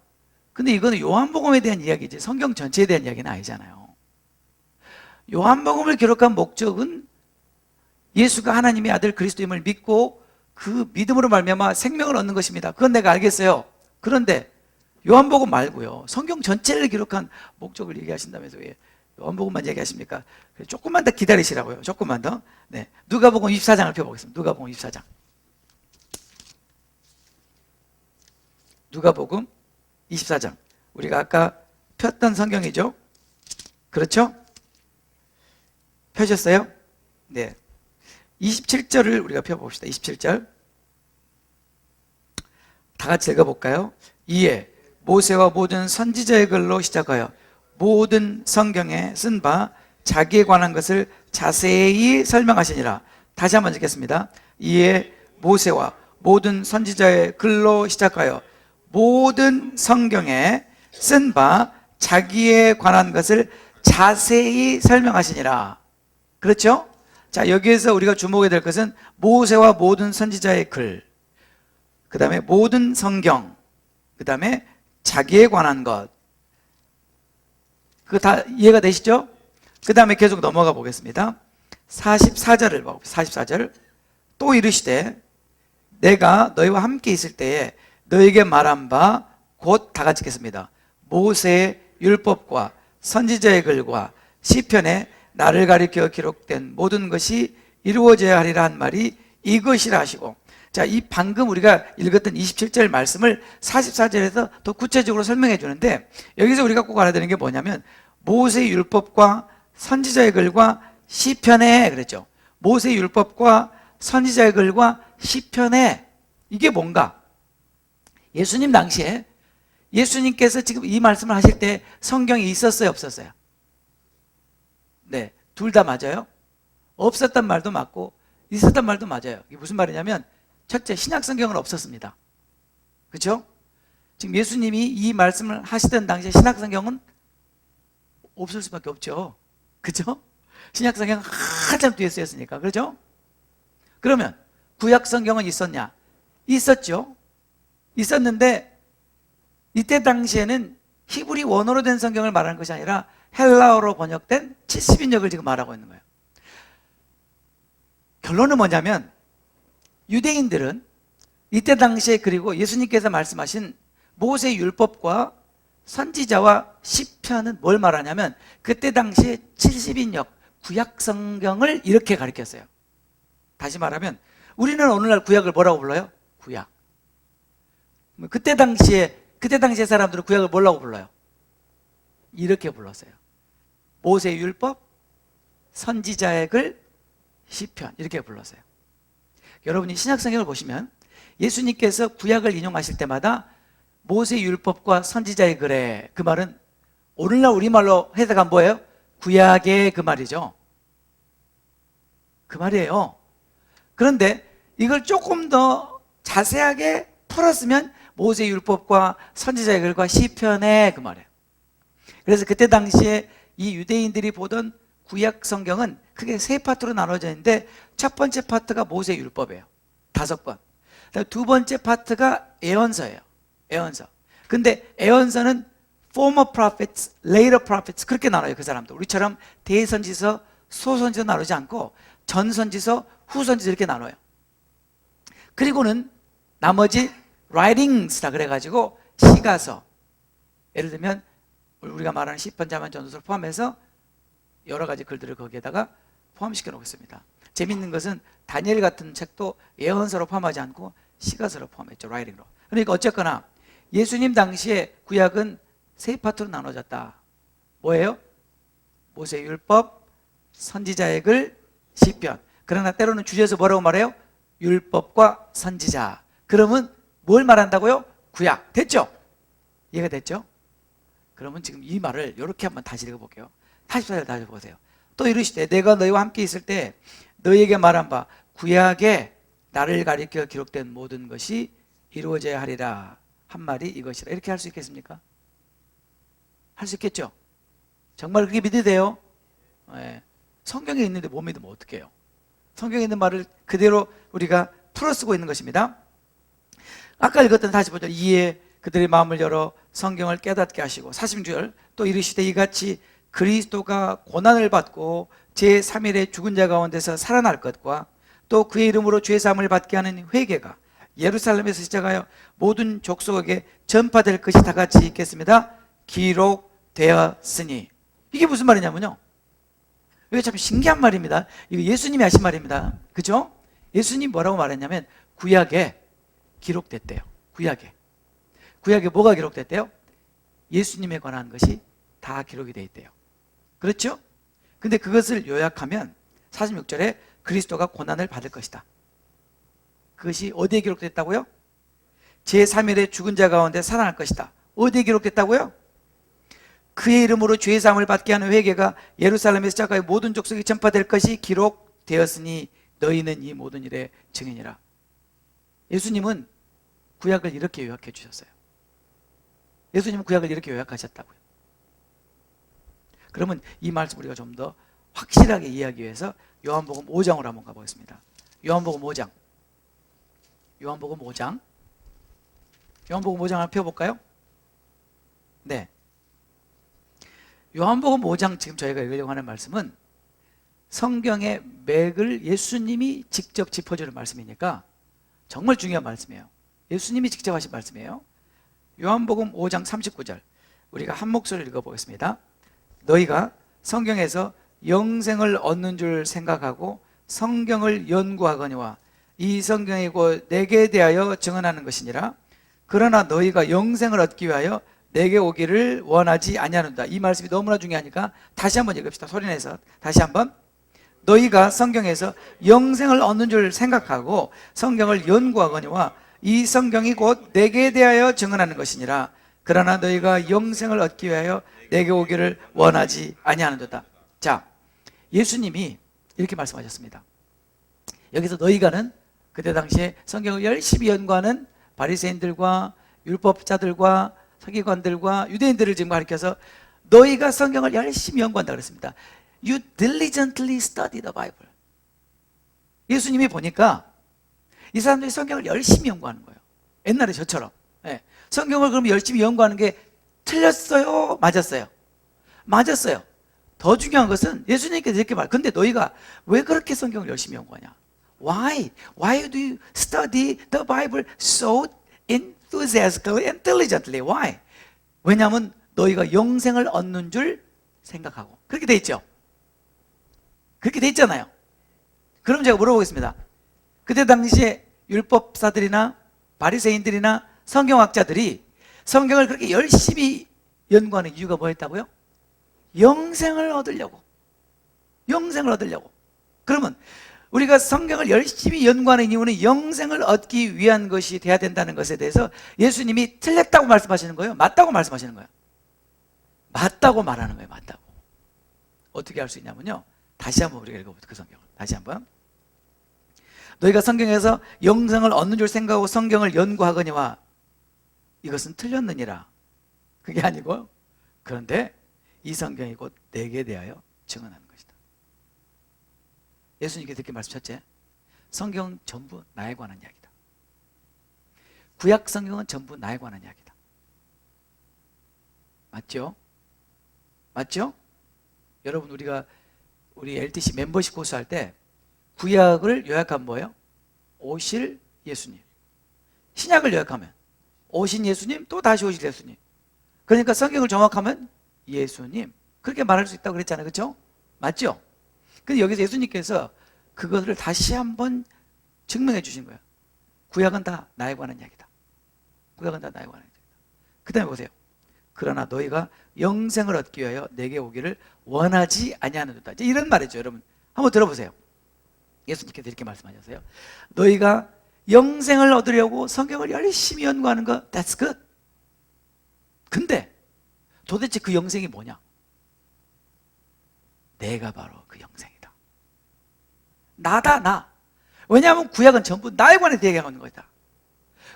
근데 이거는 요한복음에 대한 이야기지 성경 전체에 대한 이야기는 아니잖아요. 요한복음을 기록한 목적은 예수가 하나님의 아들 그리스도임을 믿고 그 믿음으로 말미암아 생명을 얻는 것입니다. 그건 내가 알겠어요. 그런데 요한복음 말고요 성경 전체를 기록한 목적을 얘기하신다면서 왜 요한복음만 얘기하십니까? 조금만 더 기다리시라고요. 조금만 더. 네, 누가복음 24장을 펴보겠습니다. 누가복음 24장. 누가복음 24장. 우리가 아까 폈던 성경이죠? 그렇죠? 펴셨어요? 네. 27절을 우리가 펴봅시다. 27절. 다 같이 읽어볼까요? 이에 모세와 모든 선지자의 글로 시작하여 모든 성경에 쓴 바 자기에 관한 것을 자세히 설명하시니라. 다시 한번 읽겠습니다. 이에 모세와 모든 선지자의 글로 시작하여 모든 성경에 쓴 바 자기에 관한 것을 자세히 설명하시니라. 그렇죠? 자, 여기에서 우리가 주목해야 될 것은 모세와 모든 선지자의 글, 그 다음에 모든 성경, 그 다음에 자기에 관한 것. 그거 다 이해가 되시죠? 그 다음에 계속 넘어가 보겠습니다. 44절을 봐. 44절. 또 이르시되 내가 너희와 함께 있을 때에 너희에게 말한 바 곧 다 같이 읽겠습니다. 모세의 율법과 선지자의 글과 시편에 나를 가리켜 기록된 모든 것이 이루어져야 하리라 한 말이 이것이라 하시고. 자, 이 방금 우리가 읽었던 27절 말씀을 44절에서 더 구체적으로 설명해 주는데 여기서 우리가 꼭 알아야 되는 게 뭐냐면 모세의 율법과 선지자의 글과 시편에 그랬죠. 모세의 율법과 선지자의 글과 시편에 이게 뭔가? 예수님 당시에 예수님께서 지금 이 말씀을 하실 때 성경이 있었어요, 없었어요? 네, 둘 다 맞아요. 없었단 말도 맞고 있었단 말도 맞아요. 이게 무슨 말이냐면 첫째, 신약 성경은 없었습니다. 그렇죠? 지금 예수님이 이 말씀을 하시던 당시에 신약 성경은 없을 수밖에 없죠. 그렇죠? 신약 성경은 한참 뒤에 쓰였으니까. 그렇죠? 그러면 구약 성경은 있었냐? 있었죠. 있었는데 이때 당시에는 히브리 원어로 된 성경을 말하는 것이 아니라 헬라어로 번역된 70인역을 지금 말하고 있는 거예요. 결론은 뭐냐면 유대인들은 이때 당시에 그리고 예수님께서 말씀하신 모세 율법과 선지자와 시편은 뭘 말하냐면 그때 당시에 70인역 구약 성경을 이렇게 가르쳤어요. 다시 말하면 우리는 오늘날 구약을 뭐라고 불러요? 구약. 그때 당시에 사람들은 구약을 뭐라고 불러요? 이렇게 불렀어요. 모세 율법, 선지자의 글, 시편 이렇게 불렀어요. 여러분이 신약 성경을 보시면 예수님께서 구약을 인용하실 때마다 모세 율법과 선지자의 글에 그 말은 오늘날 우리말로 해석한 뭐예요? 구약의 그 말이죠. 그 말이에요. 그런데 이걸 조금 더 자세하게 풀었으면 모세 율법과 선지자의 글과 시편의 그 말이에요. 그래서 그때 당시에 이 유대인들이 보던 구약 성경은 크게 세 파트로 나눠져 있는데 첫 번째 파트가 모세 율법이에요. 5권. 두 번째 파트가 예언서예요. 예언서. 근데 예언서는 former prophets, later prophets 그렇게 나눠요. 그 사람도. 우리처럼 대선지서, 소선지서 나누지 않고 전선지서, 후선지서 이렇게 나눠요. 그리고는 나머지 writings라 그래가지고 시가서, 예를 들면 우리가 말하는 시편, 잠언, 전도서를 포함해서 여러 가지 글들을 거기에다가 포함시켜 놓겠습니다. 재밌는 것은 다니엘 같은 책도 예언서로 포함하지 않고 시가서로 포함했죠. 라이팅으로. 그러니까 어쨌거나 예수님 당시에 구약은 세 파트로 나눠졌다. 뭐예요? 모세율법, 선지자의 글, 시편. 그러나 때로는 주제에서 뭐라고 말해요? 율법과 선지자. 그러면 뭘 말한다고요? 구약. 됐죠? 이해가 됐죠? 그러면 지금 이 말을 이렇게 한번 다시 읽어볼게요. 84절 다시 보세요. 또 이르시되 내가 너희와 함께 있을 때 너희에게 말한 바 구약에 나를 가리켜 기록된 모든 것이 이루어져야 하리라 한 말이 이것이라. 이렇게 할 수 있겠습니까? 할 수 있겠죠? 정말 그렇게 믿어야 돼요? 네. 성경에 있는데 못 믿으면 어떡해요? 성경에 있는 말을 그대로 우리가 풀어쓰고 있는 것입니다. 아까 읽었던 45절 이에 그들의 마음을 열어 성경을 깨닫게 하시고 46절 또 이르시되 이같이 그리스도가 고난을 받고 제3일에 죽은 자 가운데서 살아날 것과 또 그의 이름으로 죄사함을 받게 하는 회개가 예루살렘에서 시작하여 모든 족속에게 전파될 것이 다 같이 있겠습니다. 기록되었으니. 이게 무슨 말이냐면요, 이게 참 신기한 말입니다. 이거 예수님이 하신 말입니다. 그죠? 예수님 뭐라고 말했냐면 구약에 기록됐대요. 구약에 뭐가 기록됐대요? 예수님에 관한 것이 다 기록이 되어 있대요. 그렇죠? 근데 그것을 요약하면 46절에 그리스도가 고난을 받을 것이다. 그것이 어디에 기록됐다고요? 제3일에 죽은 자 가운데 살아날 것이다. 어디에 기록됐다고요? 그의 이름으로 죄사함을 받게 하는 회개가 예루살렘에서 시작하여 모든 족속에 전파될 것이 기록되었으니 너희는 이 모든 일의 증인이라. 예수님은 구약을 이렇게 요약해 주셨어요. 예수님은 구약을 이렇게 요약하셨다고요. 그러면 이 말씀 우리가 좀 더 확실하게 이해하기 위해서 요한복음 5장으로 한번 가보겠습니다. 요한복음 5장 요한복음 5장 한번 펴볼까요? 네. 요한복음 5장 지금 저희가 읽으려고 하는 말씀은 성경의 맥을 예수님이 직접 짚어주는 말씀이니까 정말 중요한 말씀이에요. 예수님이 직접 하신 말씀이에요. 요한복음 5장 39절 우리가 한 목소리를 읽어보겠습니다. 너희가 성경에서 영생을 얻는 줄 생각하고 성경을 연구하거니와 이 성경이 곧 내게 대하여 증언하는 것이니라. 그러나 너희가 영생을 얻기 위하여 내게 오기를 원하지 아니하는다. 이 말씀이 너무나 중요하니까 다시 한번 읽읍시다. 소리내서 다시 한번. 너희가 성경에서 영생을 얻는 줄 생각하고 성경을 연구하거니와 이 성경이 곧 내게 대하여 증언하는 것이니라. 그러나 너희가 영생을 얻기 위하여 내게 오기를 원하지 아니하는도다. 자, 예수님이 이렇게 말씀하셨습니다. 여기서 너희가는 그때 당시에 성경을 열심히 연구하는 바리새인들과 율법자들과 서기관들과 유대인들을 지금 가리켜서 너희가 성경을 열심히 연구한다 그랬습니다. You diligently study the Bible. 예수님이 보니까 이 사람들이 성경을 열심히 연구하는 거예요. 옛날에 저처럼. 네. 성경을 그럼 열심히 연구하는 게 틀렸어요? 맞았어요? 맞았어요. 더 중요한 것은 예수님께서 이렇게 근데 너희가 왜 그렇게 성경을 열심히 연구하냐? Why? Why do you study the Bible so enthusiastically and diligently? Why? 왜냐하면 너희가 영생을 얻는 줄 생각하고. 그렇게 돼 있죠? 그렇게 돼 있잖아요. 그럼 제가 물어보겠습니다. 그때 당시에 율법사들이나 바리새인들이나 성경학자들이 성경을 그렇게 열심히 연구하는 이유가 뭐였다고요? 영생을 얻으려고. 그러면 우리가 성경을 열심히 연구하는 이유는 영생을 얻기 위한 것이 돼야 된다는 것에 대해서 예수님이 틀렸다고 말씀하시는 거예요? 맞다고 말씀하시는 거예요? 맞다고 말하는 거예요. 맞다고. 어떻게 할 수 있냐면요, 다시 한번 우리가 읽어보죠. 그 성경을 다시 한번. 너희가 성경에서 영생을 얻는 줄 생각하고 성경을 연구하거니와 이것은 틀렸느니라. 그게 아니고 그런데 이 성경이 곧 내게 대하여 증언하는 것이다. 예수님께서 이렇게 말씀하셨지. 성경은 전부 나에 관한 이야기다. 구약 성경은 전부 나에 관한 이야기다. 맞죠? 맞죠? 여러분 우리 LTC 멤버십 코스 할 때 구약을 요약하면 뭐예요? 오실 예수님. 신약을 요약하면 오신 예수님, 또 다시 오실 예수님. 그러니까 성경을 정확하면 예수님. 그렇게 말할 수 있다고 그랬잖아요. 그렇죠? 맞죠? 근데 여기서 예수님께서 그것을 다시 한번 증명해 주신 거예요. 구약은 다 나에 관한 이야기다. 구약은 다 나에 관한 이야기다. 그 다음에 보세요. 그러나 너희가 영생을 얻기 위하여 내게 오기를 원하지 아니하는도다. 이제 이런 말이죠. 여러분 한번 들어보세요. 예수님께서 이렇게 말씀하셨어요. 너희가 영생을 얻으려고 성경을 열심히 연구하는 거 That's good. 근데 도대체 그 영생이 뭐냐? 내가 바로 그 영생이다. 나다, 나. 왜냐하면 구약은 전부 나에 관해서 얘기하는 거다.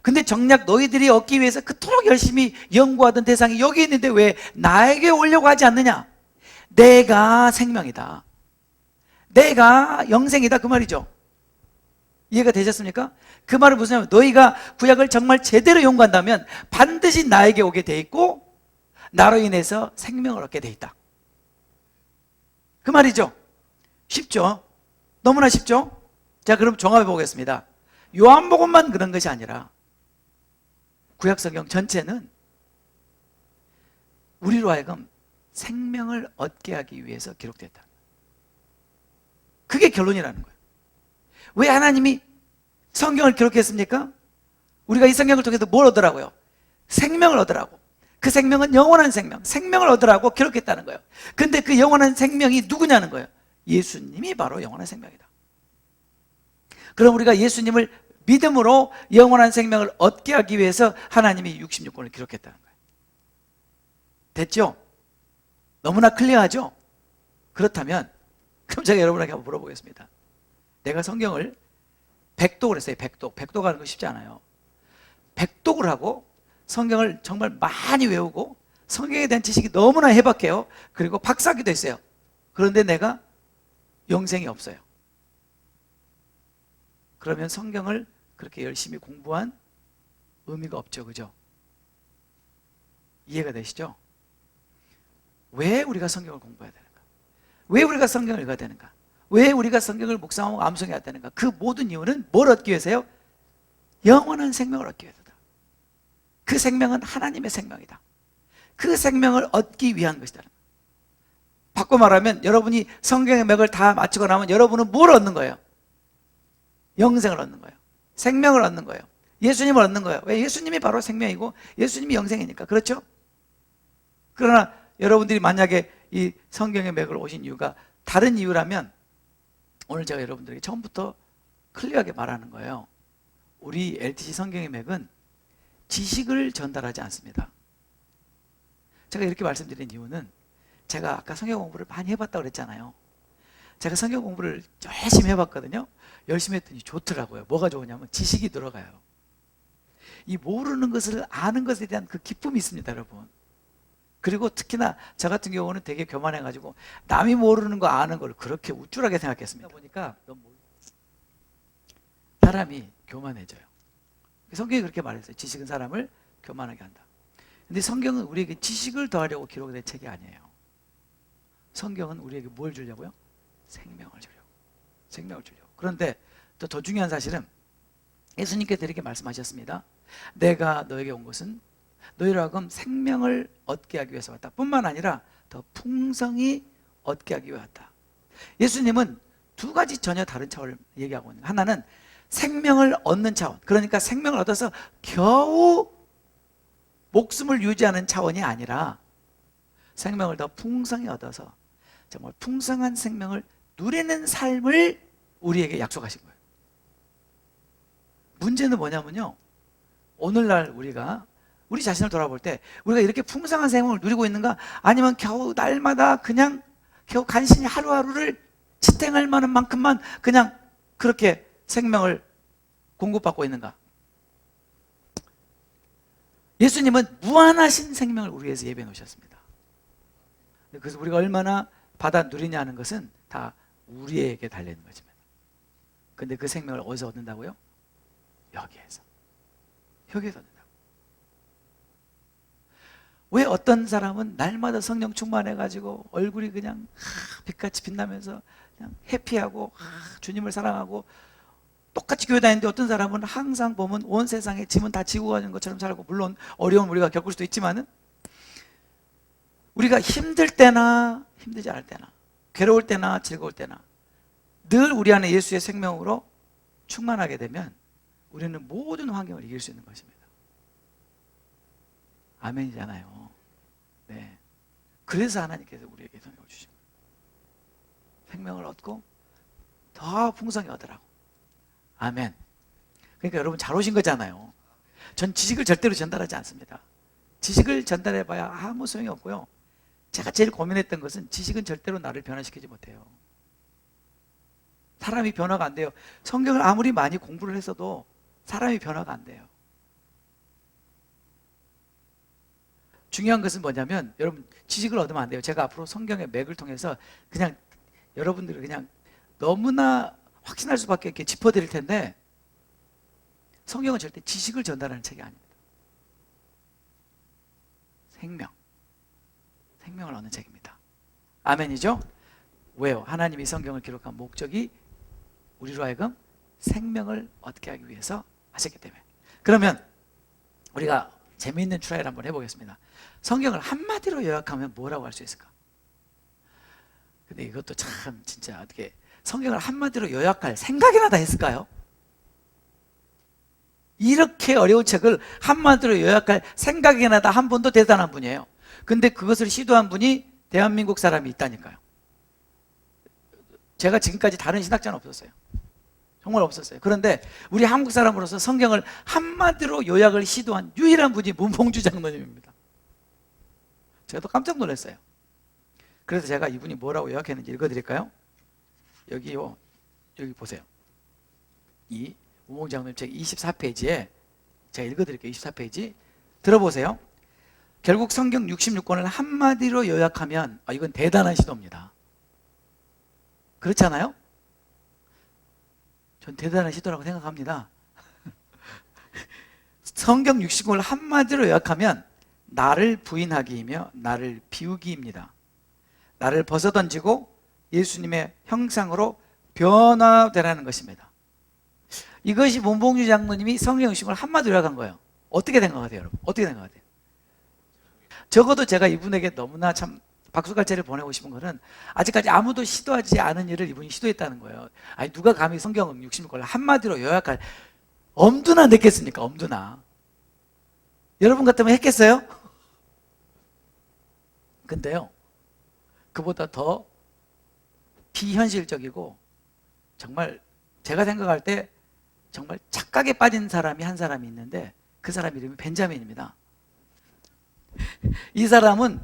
근데 정작 너희들이 얻기 위해서 그토록 열심히 연구하던 대상이 여기 있는데 왜 나에게 오려고 하지 않느냐? 내가 생명이다. 내가 영생이다. 그 말이죠. 이해가 되셨습니까? 그 말은 무슨 말이냐면 너희가 구약을 정말 제대로 연구한다면 반드시 나에게 오게 돼 있고 나로 인해서 생명을 얻게 돼 있다. 그 말이죠. 쉽죠? 너무나 쉽죠? 자, 그럼 종합해 보겠습니다. 요한복음만 그런 것이 아니라 구약성경 전체는 우리로 하여금 생명을 얻게 하기 위해서 기록됐다. 그게 결론이라는 거예요. 왜 하나님이 성경을 기록했습니까? 우리가 이 성경을 통해서 뭘 얻으라고요? 생명을 얻으라고. 그 생명은 영원한 생명, 생명을 얻으라고 기록했다는 거예요. 근데 그 영원한 생명이 누구냐는 거예요. 예수님이 바로 영원한 생명이다. 그럼 우리가 예수님을 믿음으로 영원한 생명을 얻게 하기 위해서 하나님이 66권을 기록했다는 거예요. 됐죠? 너무나 클리어하죠? 그렇다면 그럼 제가 여러분에게 한번 물어보겠습니다. 내가 성경을 100독을 했어요. 100독. 100독 하는 거 쉽지 않아요. 100독을 하고 성경을 정말 많이 외우고 성경에 대한 지식이 너무나 해박해요. 그리고 박사기도 했어요. 그런데 내가 영생이 없어요. 그러면 성경을 그렇게 열심히 공부한 의미가 없죠. 그죠? 이해가 되시죠? 왜 우리가 성경을 공부해야 되는가? 왜 우리가 성경을 읽어야 되는가? 왜 우리가 성경을 묵상하고 암송해야 되는가? 그 모든 이유는 뭘 얻기 위해서요? 영원한 생명을 얻기 위해서다. 그 생명은 하나님의 생명이다. 그 생명을 얻기 위한 것이다. 바꿔 말하면 여러분이 성경의 맥을 다 맞추고 나면 여러분은 뭘 얻는 거예요? 영생을 얻는 거예요. 생명을 얻는 거예요. 예수님을 얻는 거예요. 왜? 예수님이 바로 생명이고 예수님이 영생이니까. 그렇죠? 그러나 여러분들이 만약에 이 성경의 맥을 오신 이유가 다른 이유라면 오늘 제가 여러분들에게 처음부터 클리어하게 말하는 거예요. 우리 LTC 성경의 맥은 지식을 전달하지 않습니다. 제가 이렇게 말씀드린 이유는 제가 아까 성경 공부를 많이 해봤다고 그랬잖아요. 제가 성경 공부를 열심히 해봤거든요. 열심히 했더니 좋더라고요. 뭐가 좋으냐면 지식이 들어가요. 이 모르는 것을 아는 것에 대한 그 기쁨이 있습니다, 여러분. 그리고 특히나 저 같은 경우는 되게 교만해가지고 남이 모르는 거 아는 걸 그렇게 우쭐하게 생각했습니다. 보니까 사람이 교만해져요. 성경이 그렇게 말했어요. 지식은 사람을 교만하게 한다. 근데 성경은 우리에게 지식을 더하려고 기록된 책이 아니에요. 성경은 우리에게 뭘 주려고요? 생명을 주려고. 생명을 주려고. 그런데 또 더 중요한 사실은 예수님께서 이렇게 말씀하셨습니다. 내가 너에게 온 것은 너희로 하여금 생명을 얻게 하기 위해서 왔다. 뿐만 아니라 더 풍성히 얻게 하기 위해 왔다. 예수님은 두 가지 전혀 다른 차원을 얘기하고 있는 거예요. 하나는 생명을 얻는 차원. 그러니까 생명을 얻어서 겨우 목숨을 유지하는 차원이 아니라 생명을 더 풍성히 얻어서 정말 풍성한 생명을 누리는 삶을 우리에게 약속하신 거예요. 문제는 뭐냐면요. 오늘날 우리 자신을 돌아볼 때 우리가 이렇게 풍성한 생명을 누리고 있는가? 아니면 겨우 날마다 그냥 겨우 간신히 하루하루를 지탱할 만한 만큼만 그냥 그렇게 생명을 공급받고 있는가? 예수님은 무한하신 생명을 우리 위해서 예배해 놓으셨습니다. 그래서 우리가 얼마나 받아 누리냐 하는 것은 다 우리에게 달려있는 것입니다. 근데 그 생명을 어디서 얻는다고요? 여기에서 얻는다고. 왜 어떤 사람은 날마다 성령 충만해가지고 얼굴이 그냥 빛같이 빛나면서 그냥 해피하고 주님을 사랑하고 똑같이 교회 다니는데 어떤 사람은 항상 보면 온 세상에 짐은 다 지고 가는 것처럼 살고, 물론 어려움 우리가 겪을 수도 있지만은 우리가 힘들 때나 힘들지 않을 때나 괴로울 때나 즐거울 때나 늘 우리 안에 예수의 생명으로 충만하게 되면 우리는 모든 환경을 이길 수 있는 것입니다. 아멘이잖아요. 네. 그래서 하나님께서 우리에게 생명을 주신 거예요. 생명을 얻고 더 풍성히 얻으라고. 아멘. 그러니까 여러분 잘 오신 거잖아요. 전 지식을 절대로 전달하지 않습니다. 지식을 전달해봐야 아무 소용이 없고요. 제가 제일 고민했던 것은 지식은 절대로 나를 변화시키지 못해요. 사람이 변화가 안 돼요. 성경을 아무리 많이 공부를 했어도 사람이 변화가 안 돼요. 중요한 것은 뭐냐면 여러분 지식을 얻으면 안 돼요. 제가 앞으로 성경의 맥을 통해서 그냥 여러분들을 그냥 너무나 확신할 수밖에 없게 짚어드릴 텐데 성경은 절대 지식을 전달하는 책이 아닙니다. 생명을 얻는 책입니다. 아멘이죠? 왜요? 하나님이 성경을 기록한 목적이 우리로 하여금 생명을 얻게 하기 위해서 하셨기 때문에. 그러면 우리가 재미있는 트라이를 한번 해보겠습니다. 성경을 한마디로 요약하면 뭐라고 할 수 있을까? 근데 이것도 참 진짜 어떻게 성경을 한마디로 요약할 생각이나 다 했을까요? 이렇게 어려운 책을 한마디로 요약할 생각이나 다 한 분도 대단한 분이에요. 근데 그것을 시도한 분이 대한민국 사람이 있다니까요. 제가 지금까지 다른 신학자는 없었어요. 정말 없었어요. 그런데 우리 한국 사람으로서 성경을 한마디로 요약을 시도한 유일한 분이 문봉주 장로님입니다. 제가 또 깜짝 놀랐어요. 그래서 제가 이분이 뭐라고 요약했는지 읽어드릴까요? 여기 보세요. 이 문봉주 장로님 책 24페이지에 제가 읽어드릴게요. 24페이지 들어보세요. 결국 성경 66권을 한마디로 요약하면 이건 대단한 시도입니다. 그렇잖아요? 전 대단한 시도라고 생각합니다. 성경 60권을 한마디로 요약하면 나를 부인하기이며 나를 비우기입니다. 나를 벗어던지고 예수님의 형상으로 변화되라는 것입니다. 이것이 문봉주 장로님이 성경 60권을 한마디로 요약한 거예요. 어떻게 된 것 같아요, 여러분? 어떻게 된 것 같아요? 적어도 제가 이분에게 너무나 참 박수갈채를 보내고 싶은 것은 아직까지 아무도 시도하지 않은 일을 이분이 시도했다는 거예요. 아니 누가 감히 성경 66권을 한마디로 요약할 엄두나 냈겠습니까? 엄두나. 여러분 같으면 했겠어요? 근데요, 그보다 더 비현실적이고 정말 제가 생각할 때 정말 착각에 빠진 사람이 한 사람이 있는데 그 사람 이름이 벤자민입니다. 이 사람은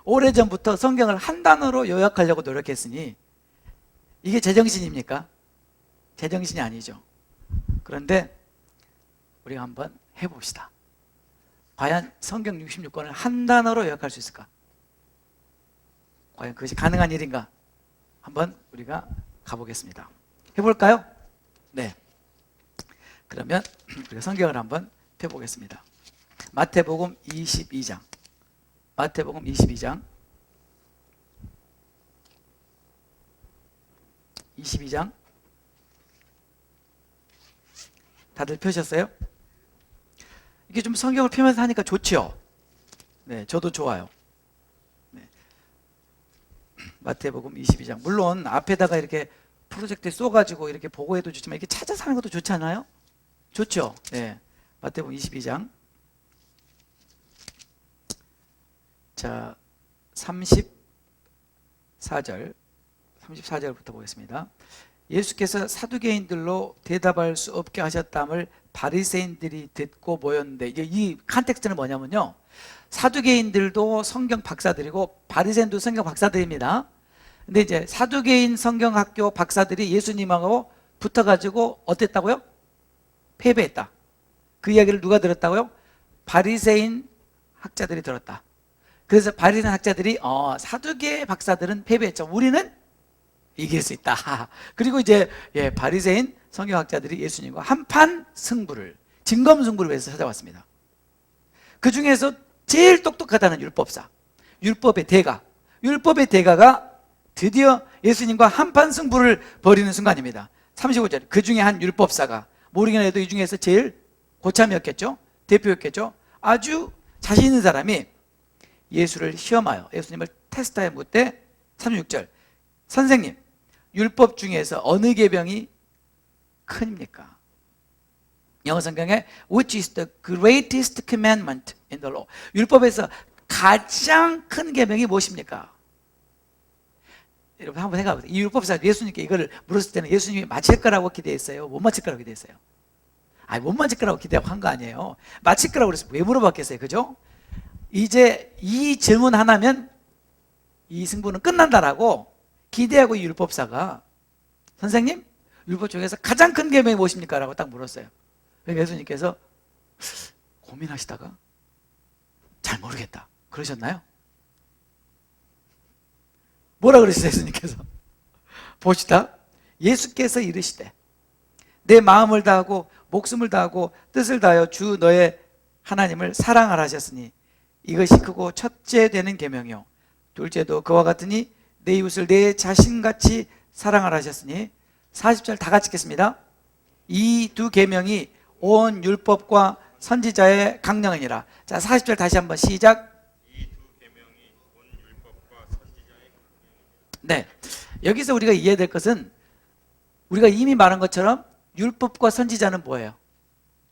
오래전부터 성경을 한 단어로 요약하려고 노력했으니 이게 제정신입니까? 제정신이 아니죠. 그런데 우리가 한번 해봅시다. 과연 성경 66권을 한 단어로 요약할 수 있을까? 과연 그것이 가능한 일인가? 한번 우리가 가보겠습니다. 해볼까요? 네. 그러면 우리가 성경을 한번 펴보겠습니다. 마태복음 22장. 마태복음 22장. 22장. 다들 펴셨어요? 이게 좀 성경을 펴면서 하니까 좋죠? 네, 저도 좋아요. 네. 마태복음 22장. 물론 앞에다가 이렇게 프로젝트에 쏘가지고 이렇게 보고해도 좋지만 이렇게 찾아서 하는 것도 좋잖아요? 좋죠? 네. 마태복음 22장. 자, 34절부터 보겠습니다. 예수께서 사두개인들로 대답할 수 없게 하셨담을 바리새인들이 듣고 모였는데, 이 컨텍스트는 뭐냐면요, 사두개인들도 성경 박사들이고 바리새인도 성경 박사들입니다. 근데 이제 사두개인 성경학교 박사들이 예수님하고 붙어가지고 어땠다고요? 패배했다. 그 이야기를 누가 들었다고요? 바리새인 학자들이 들었다. 그래서 바리새인 학자들이 사두개 박사들은 패배했죠. 우리는 이길 수 있다. 그리고 이제 바리새인 성경학자들이 예수님과 한판 승부를, 진검승부를 위해서 찾아왔습니다. 그 중에서 제일 똑똑하다는 율법사, 율법의 대가가 드디어 예수님과 한판 승부를 벌이는 순간입니다. 35절. 그 중에 한 율법사가, 모르긴 해도 이 중에서 제일 고참이었겠죠? 대표였겠죠? 아주 자신 있는 사람이 예수를 시험하여 예수님을 테스트하여 묻되 36절. 선생님, 율법 중에서 어느 계명이 큰입니까? 영어 성경에 which is the greatest commandment in the law. 율법에서 가장 큰 계명이 무엇입니까? 여러분 한번 생각해보세요. 이 율법사 예수님께 이거를 물었을 때는 예수님이 맞힐 거라고 기대했어요? 못 맞힐 거라고 기대했어요? 아니, 못 맞힐 거라고 기대하고 한 거 아니에요. 맞힐 거라고 그래서 왜 물어봤겠어요? 그죠? 이제 이 질문 하나면 이 승부는 끝난다라고 기대하고 이 율법사가 선생님, 율법 중에서 가장 큰 계명이 무엇입니까? 라고 딱 물었어요. 그러니까 예수님께서 고민하시다가 잘 모르겠다 그러셨나요? 뭐라 그러셨어요? 예수님께서 봅시다. 예수께서 이르시되 내 마음을 다하고 목숨을 다하고 뜻을 다하여 주 너의 하나님을 사랑하라 하셨으니 이것이 크고 첫째 되는 계명이요 둘째도 그와 같으니 내 이웃을 내 자신같이 사랑하라 하셨으니 40절 다 같이 읽겠습니다. 이 두 계명이 온 율법과 선지자의 강령이니라. 자, 40절 다시 한번 시작. 이 두 계명이 온 율법과 선지자의 네, 여기서 우리가 이해해야 될 것은 우리가 이미 말한 것처럼 율법과 선지자는 뭐예요?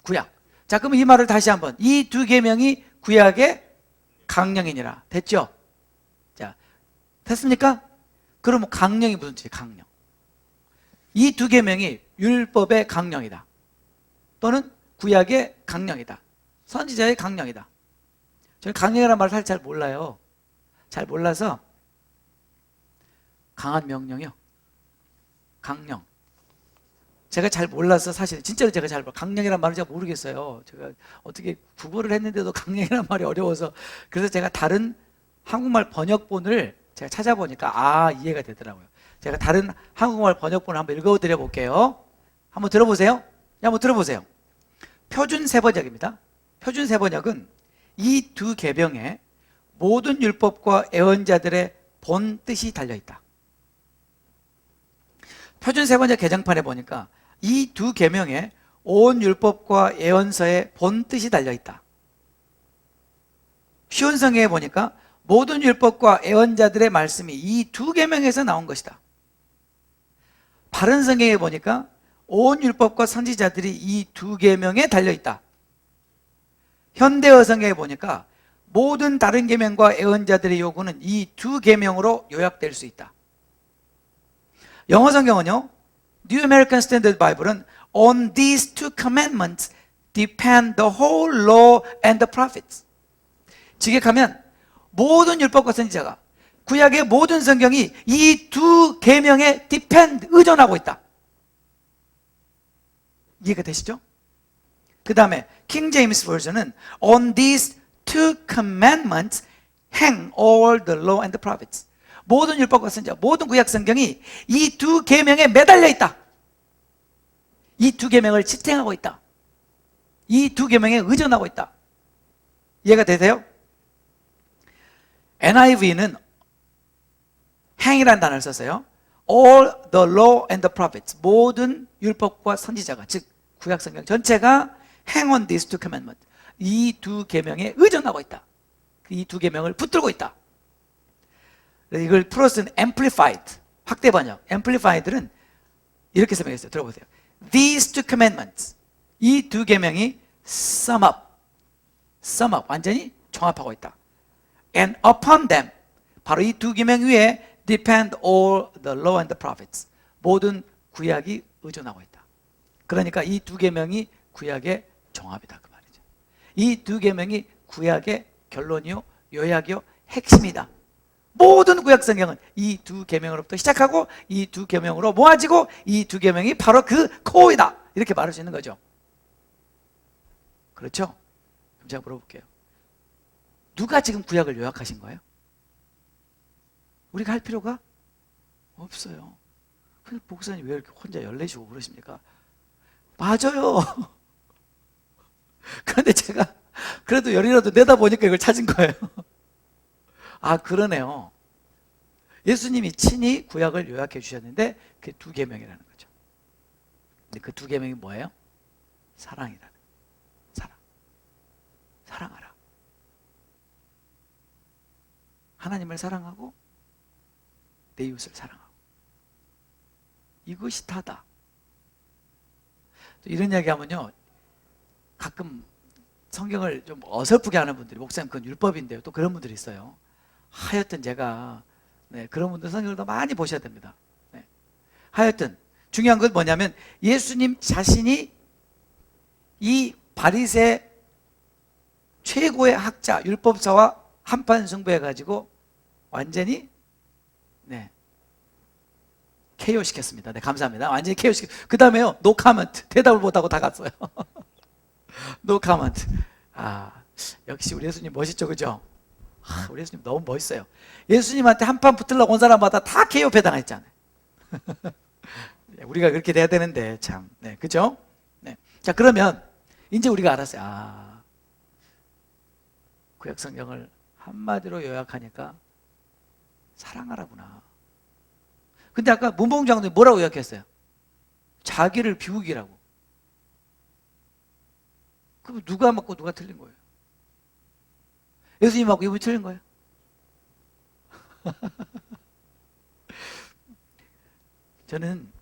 구약. 자, 그럼 이 말을 다시 한번. 이 두 계명이 구약의 강령이니라. 됐죠? 자, 됐습니까? 그럼 강령이 무슨 뜻이에요? 강령. 이 두 계명이 율법의 강령이다. 또는 구약의 강령이다. 선지자의 강령이다. 저는 강령이라는 말을 사실 잘 몰라요. 잘 몰라서 강한 명령이요. 강령. 제가 잘 몰라서 사실 진짜로 제가 잘 강령이라는 말을 잘 모르겠어요. 제가 어떻게 국어를 했는데도 강령이라는 말이 어려워서 그래서 제가 다른 한국말 번역본을 제가 찾아보니까 이해가 되더라고요. 제가 다른 한국말 번역본을 한번 읽어드려 볼게요. 한번 들어보세요. 한번 들어보세요. 표준 세번역입니다. 표준 세번역은 이 두 계명에 모든 율법과 예언자들의 본 뜻이 달려있다. 표준 세번역 개정판에 보니까 이 두 계명에 온 율법과 예언서의 본 뜻이 달려있다. 쉬운 성경에 보니까 모든 율법과 예언자들의 말씀이 이 두 계명에서 나온 것이다. 바른 성경에 보니까 온 율법과 선지자들이 이 두 계명에 달려있다. 현대어 성경에 보니까 모든 다른 계명과 예언자들의 요구는 이 두 계명으로 요약될 수 있다. 영어 성경은요, New American Standard Bible은 On these two commandments depend the whole law and the prophets. 직역하면 모든 율법과 선지자가 구약의 모든 성경이 이 두 계명에 depend, 의존하고 있다. 이해가 되시죠? 그 다음에 King James Version은 On these two commandments hang all the law and the prophets. 모든 율법과 선지자, 모든 구약 성경이 이 두 계명에 매달려 있다. 이 두 계명을 지탱하고 있다. 이 두 계명에 의존하고 있다. 이해가 되세요? NIV는 hang이라는 단어를 썼어요. All the law and the prophets. 모든 율법과 선지자가, 즉 구약 성경 전체가 hang on these two commandments. 이 두 계명에 의존하고 있다. 이 두 계명을 붙들고 있다. 이걸 풀어쓴 amplified, 확대 번역. amplified는 이렇게 설명했어요. 들어보세요. These two commandments. 이 두 계명이 sum up, 완전히 종합하고 있다. And upon them, 바로 이 두 계명 위에 depend all the law and the prophets. 모든 구약이 의존하고 있다. 그러니까 이 두 계명이 구약의 종합이다 그 말이죠. 이 두 계명이 구약의 결론이요, 요약이요, 핵심이다. 모든 구약 성경은 이 두 계명으로부터 시작하고 이 두 계명으로 모아지고 이 두 계명이 바로 그 코어이다. 이렇게 말할 수 있는 거죠. 그렇죠? 그럼 제가 물어볼게요. 누가 지금 구약을 요약하신 거예요? 우리가 할 필요가 없어요. 목사님 왜 이렇게 혼자 열내시고 그러십니까? 맞아요. 그런데 제가 그래도 열이라도 내다 보니까 이걸 찾은 거예요. 그러네요. 예수님이 친히 구약을 요약해 주셨는데 그게 두 계명이라는 거죠. 근데 그 두 계명이 뭐예요? 사랑이라는 거예요. 사랑하라. 하나님을 사랑하고 내 이웃을 사랑하고. 이것이 다다. 이런 이야기 하면요, 가끔 성경을 좀 어설프게 하는 분들이, 목사님 그건 율법인데요, 또 그런 분들이 있어요. 하여튼 제가, 네, 그런 분들 성경을 더 많이 보셔야 됩니다. 네. 하여튼 중요한 건 뭐냐면 예수님 자신이 이 바리새 최고의 학자 율법사와 한판 승부해 가지고 완전히, 네, KO 시켰습니다. 네, 감사합니다. 완전히 KO 시켰. 그 다음에요, 노 카멘트. 대답을 못하고 다 갔어요. 노 카멘트. 아, 역시 우리 예수님 멋있죠, 그죠? 아, 우리 예수님 너무 멋있어요. 예수님한테 한판 붙으려고 온 사람마다 다 KO 배당했잖아요. 우리가 그렇게 돼야 되는데 참, 네, 그죠? 네. 자, 그러면 이제 우리가 알았어요. 아, 구약 성경을 한마디로 요약하니까 사랑하라구나. 근데 아까 문봉 장로님 뭐라고 요약했어요? 자기를 비우기라고. 그럼 누가 맞고 누가 틀린 거예요? 예수님 맞고 이분이 틀린 거예요? 저는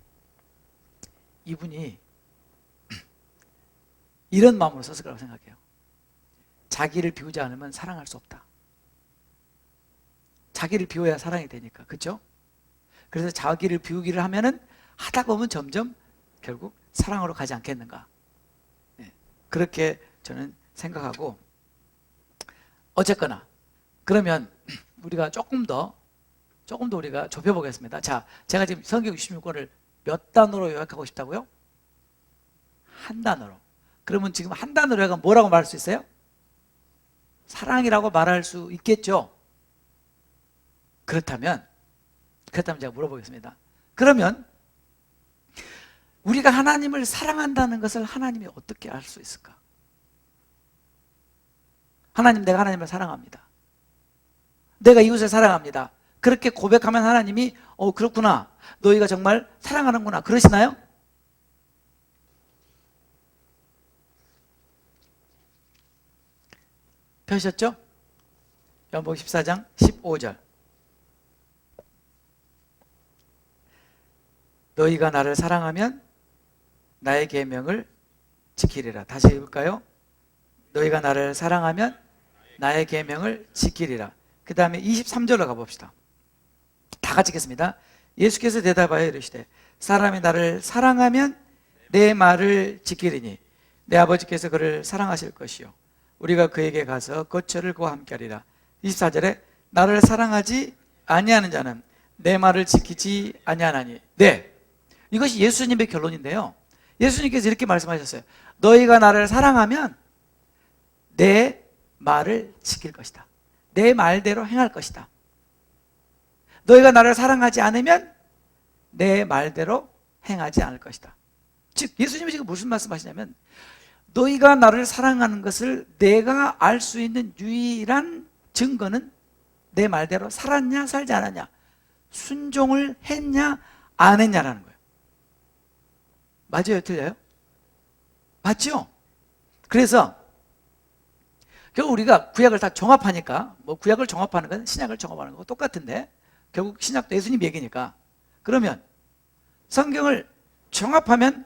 이분이 이런 마음으로 썼을 거라고 생각해요. 자기를 비우지 않으면 사랑할 수 없다. 자기를 비워야 사랑이 되니까. 그렇죠? 그래서 자기를 비우기를 하면은 하다 보면 점점 결국 사랑으로 가지 않겠는가. 네, 그렇게 저는 생각하고, 어쨌거나 그러면 우리가 조금 더 우리가 좁혀보겠습니다. 자, 제가 지금 성경 66권을 몇 단어로 요약하고 싶다고요? 한 단어로. 그러면 지금 한 단어로 요약하면 뭐라고 말할 수 있어요? 사랑이라고 말할 수 있겠죠? 그렇다면 제가 물어보겠습니다. 그러면 우리가 하나님을 사랑한다는 것을 하나님이 어떻게 알 수 있을까? 하나님, 내가 하나님을 사랑합니다. 내가 이웃을 사랑합니다. 그렇게 고백하면 하나님이 그렇구나, 너희가 정말 사랑하는구나, 그러시나요? 펴셨죠? 요한복음 14장 15절. 너희가 나를 사랑하면 나의 계명을 지키리라. 다시 읽을까요? 너희가 나를 사랑하면 나의 계명을 지키리라. 그 다음에 23절로 가봅시다. 다 같이 읽겠습니다. 예수께서 대답하여 이르시되 사람이 나를 사랑하면 내 말을 지키리니 내 아버지께서 그를 사랑하실 것이요 우리가 그에게 가서 거처를 그와 함께 하리라. 24절에 나를 사랑하지 아니하는 자는 내 말을 지키지 아니하나니. 네, 이것이 예수님의 결론인데요, 예수님께서 이렇게 말씀하셨어요. 너희가 나를 사랑하면 내 말을 지킬 것이다. 내 말대로 행할 것이다. 너희가 나를 사랑하지 않으면 내 말대로 행하지 않을 것이다. 즉 예수님이 지금 무슨 말씀하시냐면, 너희가 나를 사랑하는 것을 내가 알 수 있는 유일한 증거는 내 말대로 살았냐 살지 않았냐, 순종을 했냐 안 했냐라는 거예요. 맞아요, 틀려요? 맞죠? 그래서 결국 우리가 구약을 다 종합하니까, 뭐 구약을 종합하는 건 신약을 종합하는 거고 똑같은데, 결국 신약도 예수님 얘기니까, 그러면 성경을 종합하면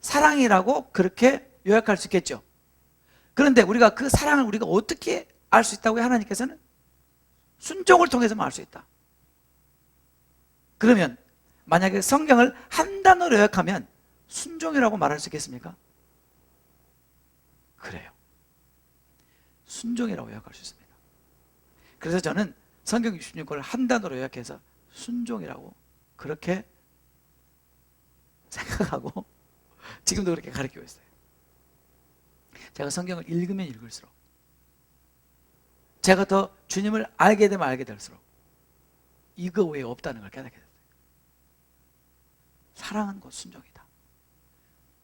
사랑이라고 그렇게 요약할 수 있겠죠. 그런데 우리가 그 사랑을 우리가 어떻게 알 수 있다고요? 하나님께서는 순종을 통해서만 알 수 있다. 그러면 만약에 성경을 한 단어로 요약하면 순종이라고 말할 수 있겠습니까? 그래요. 순종이라고 요약할 수 있습니다. 그래서 저는 성경 66권을 한 단어로 요약해서 순종이라고 그렇게 생각하고 지금도 그렇게 가르치고 있어요. 제가 성경을 읽으면 읽을수록, 제가 더 주님을 알게 되면 알게 될수록 이거 외에 없다는 걸 깨닫게 됐어요. 사랑은 곧 순종이다.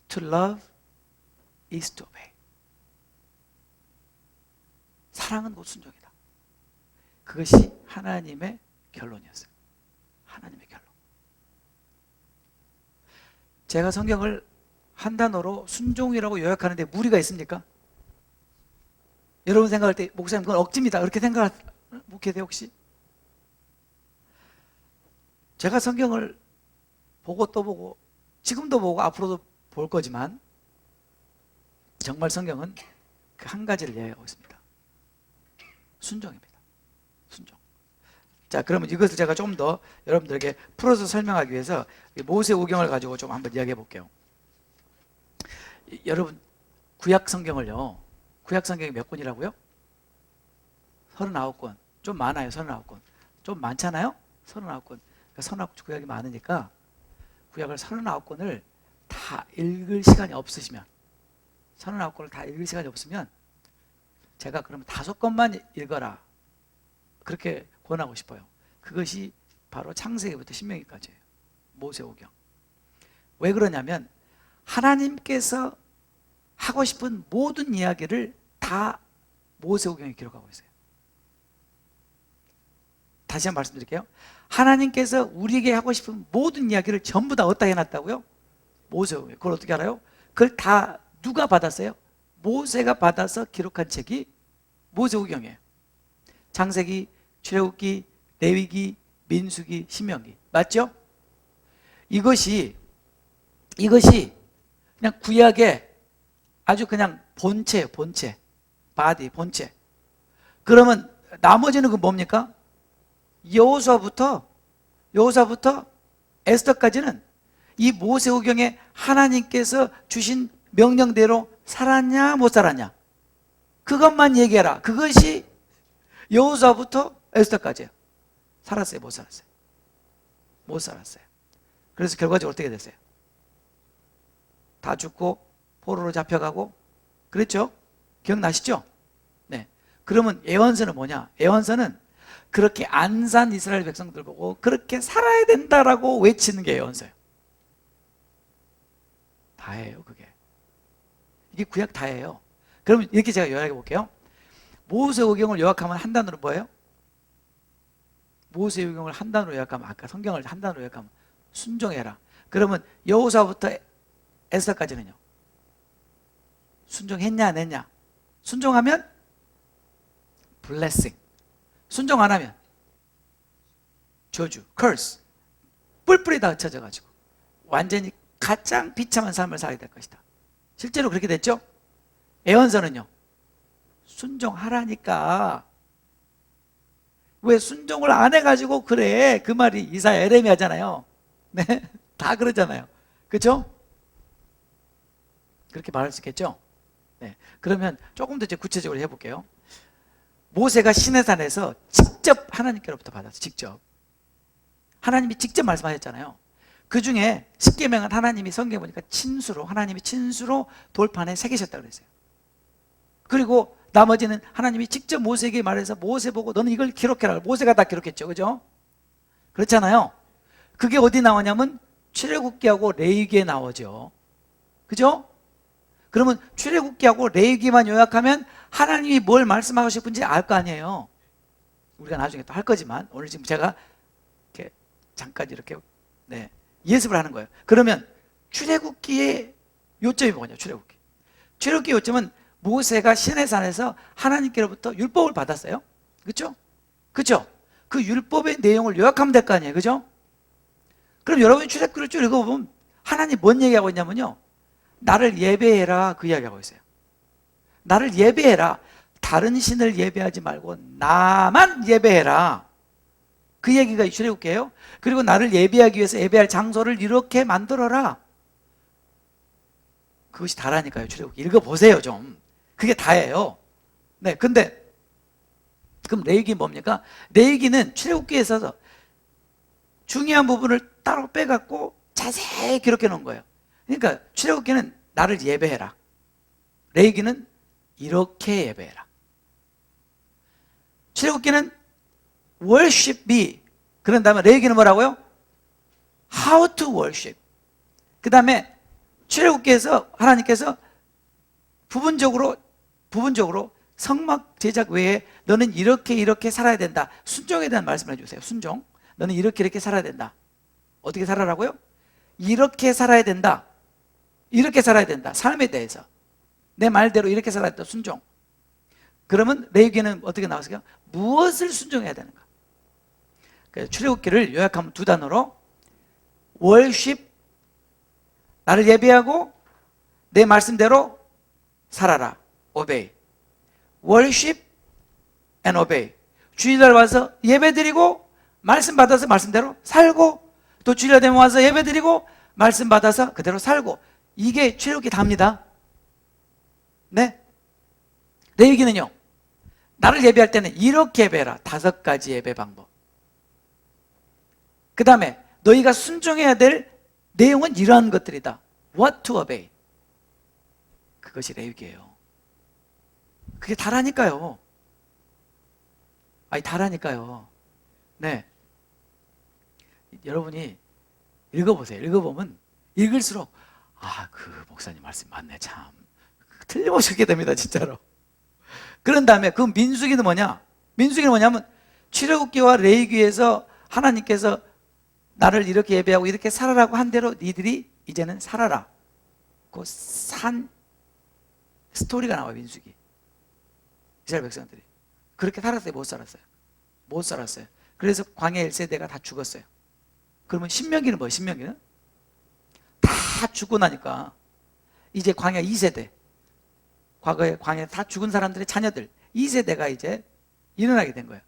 To love is to obey. 사랑은 곧 순종이다. 그것이 하나님의 결론이었어요. 하나님의 결론. 제가 성경을 한 단어로 순종이라고 요약하는데 무리가 있습니까? 여러분 생각할 때 목사님 그건 억지입니다, 그렇게 생각하게 돼요 혹시? 제가 성경을 보고 또 보고 지금도 보고 앞으로도 볼 거지만 정말 성경은 그 한 가지를 이야기하고 있습니다. 순종입니다. 순종. 자, 그러면 이것을 제가 좀 더 여러분들에게 풀어서 설명하기 위해서 모세오경을 가지고 좀 한번 이야기해 볼게요. 여러분 구약 성경을요, 구약 성경이 몇 권이라고요? 39권. 좀 많아요. 39권. 좀 많잖아요. 39권. 39권 구약이 많으니까 구약을 39권을 다 읽을 시간이 없으시면, 39권을 다 읽을 시간이 없으면 제가 그러면 5권만 읽어라, 그렇게 권하고 싶어요. 그것이 바로 창세기부터 신명기까지예요. 모세오경. 왜 그러냐면 하나님께서 하고 싶은 모든 이야기를 다 모세오경에 기록하고 있어요. 다시 한번 말씀드릴게요. 하나님께서 우리에게 하고 싶은 모든 이야기를 전부 다 어디다 해놨다고요? 모세오경에. 그걸 어떻게 알아요? 그걸 다 누가 받았어요? 모세가 받아서 기록한 책이 모세오경이에요. 창세기, 출애굽기, 레위기, 민수기, 신명기. 맞죠? 이것이 그냥 구약의 아주 그냥 본체예요. 본체. 바디, 본체. 그러면 나머지는 그 뭡니까? 여호수아부터 에스더까지는 이 모세오경에 하나님께서 주신 명령대로 살았냐 못 살았냐, 그것만 얘기해라. 그것이 여호수아부터 에스더까지예요. 살았어요, 못 살았어요? 못 살았어요. 그래서 결과적으로 어떻게 됐어요? 다 죽고 포로로 잡혀가고 그랬죠? 기억나시죠? 네. 그러면 예언서는 뭐냐? 예언서는 그렇게 안 산 이스라엘 백성들 보고 그렇게 살아야 된다라고 외치는 게 예언서예요. 다예요, 그게. 이게 구약 다예요. 그러면 이렇게 제가 요약해 볼게요. 모세오경을 요약하면 한 단어로 뭐예요? 모세오경을 한 단어로 요약하면, 아까 성경을 한 단어로 요약하면 순종해라. 그러면 여호수아부터 에스더까지는요, 순종했냐 안 했냐? 순종하면 blessing, 순종 안 하면 저주, curse, 뿔뿔이 다 흩어져 가지고 완전히 가장 비참한 삶을 살게 될 것이다. 실제로 그렇게 됐죠? 예언서는요, 순종하라니까 왜 순종을 안 해가지고 그래, 그 말이 이사야, 에레미야잖아요. 네, 다 그러잖아요. 그렇죠? 그렇게 말할 수 있겠죠? 네. 그러면 조금 더 이제 구체적으로 해볼게요. 모세가 시내산에서 직접 하나님께로부터 받았어. 직접 하나님이 직접 말씀하셨잖아요. 그 중에 십계명은 하나님이 성경에 보니까 친수로, 하나님이 친수로 돌판에 새기셨다고 그랬어요. 그리고 나머지는 하나님이 직접 모세에게 말해서 모세 보고 너는 이걸 기록해라. 모세가 다 기록했죠. 그죠? 그렇잖아요. 그게 어디 나오냐면 출애굽기하고 레위기에 나오죠. 그죠? 그러면 출애굽기하고 레위기만 요약하면 하나님이 뭘 말씀하고 싶은지 알 거 아니에요. 우리가 나중에 또 할 거지만 오늘 지금 제가 이렇게 잠깐 이렇게 예습을 하는 거예요. 그러면 출애굽기의 요점이 뭐냐? 출애굽기 요점은 모세가 시내산에서 하나님께로부터 율법을 받았어요. 그렇죠? 그렇죠? 그 율법의 내용을 요약하면 될 거 아니에요. 그죠? 그럼 여러분이 출애굽기를 쭉 읽어보면 하나님 뭔 얘기하고 있냐면요, 나를 예배해라, 그 이야기하고 있어요. 나를 예배해라. 다른 신을 예배하지 말고 나만 예배해라. 그 얘기가 출애굽기예요. 그리고 나를 예배하기 위해서 예배할 장소를 이렇게 만들어라. 그것이 다라니까요. 출애굽기 읽어보세요 좀. 그게 다예요. 네, 근데 그럼 레위기 뭡니까? 레위기는 출애굽기에서 중요한 부분을 따로 빼갖고 자세히 기록해 놓은 거예요. 그러니까 출애굽기는 나를 예배해라, 레위기는 이렇게 예배해라. 출애굽기는 worship me, 그런 다음에 레위기는 뭐라고요? how to worship. 그 다음에 출애굽기에서 하나님께서 부분적으로 성막 제작 외에 너는 이렇게 살아야 된다, 순종에 대한 말씀을 해주세요. 순종, 너는 이렇게 살아야 된다. 어떻게 살아라고요? 이렇게 살아야 된다. 이렇게 살아야 된다. 삶에 대해서 내 말대로 이렇게 살아야 된다. 순종. 그러면 레위기는 어떻게 나왔을까요? 무엇을 순종해야 되는가? 출애굽기를 요약하면 두 단어로 worship, 나를 예배하고 내 말씀대로 살아라. obey. worship and obey. 주일날 와서 예배드리고 말씀 받아서 말씀대로 살고, 또 주일날 되면 와서 예배드리고 말씀 받아서 그대로 살고, 이게 출애굽기 답니다. 네? 내 얘기는요, 나를 예배할 때는 이렇게 예배해라. 5가지 예배 방법. 그 다음에 너희가 순종해야 될 내용은 이러한 것들이다. What to obey. 그것이 레위기예요. 그게 다라니까요. 아니, 다라니까요. 네. 여러분이 읽어보세요. 읽어보면 읽을수록 그 목사님 말씀 맞네, 참. 틀림없이 그렇게 됩니다, 진짜로. 그런 다음에 그 민수기는 뭐냐? 민수기는 뭐냐면 출애굽기와 레위기에서 하나님께서 나를 이렇게 예배하고 이렇게 살아라고 한 대로 니들이 이제는 살아라. 그 산 스토리가 나와요, 민수기. 이스라엘 백성들이 그렇게 살았어요, 못 살았어요? 못 살았어요. 그래서 광야 1세대가 다 죽었어요. 그러면 신명기는 뭐예요? 신명기는 다 죽고 나니까 이제 광야 2세대, 과거에 광야에 다 죽은 사람들의 자녀들 2세대가 이제 일어나게 된 거예요.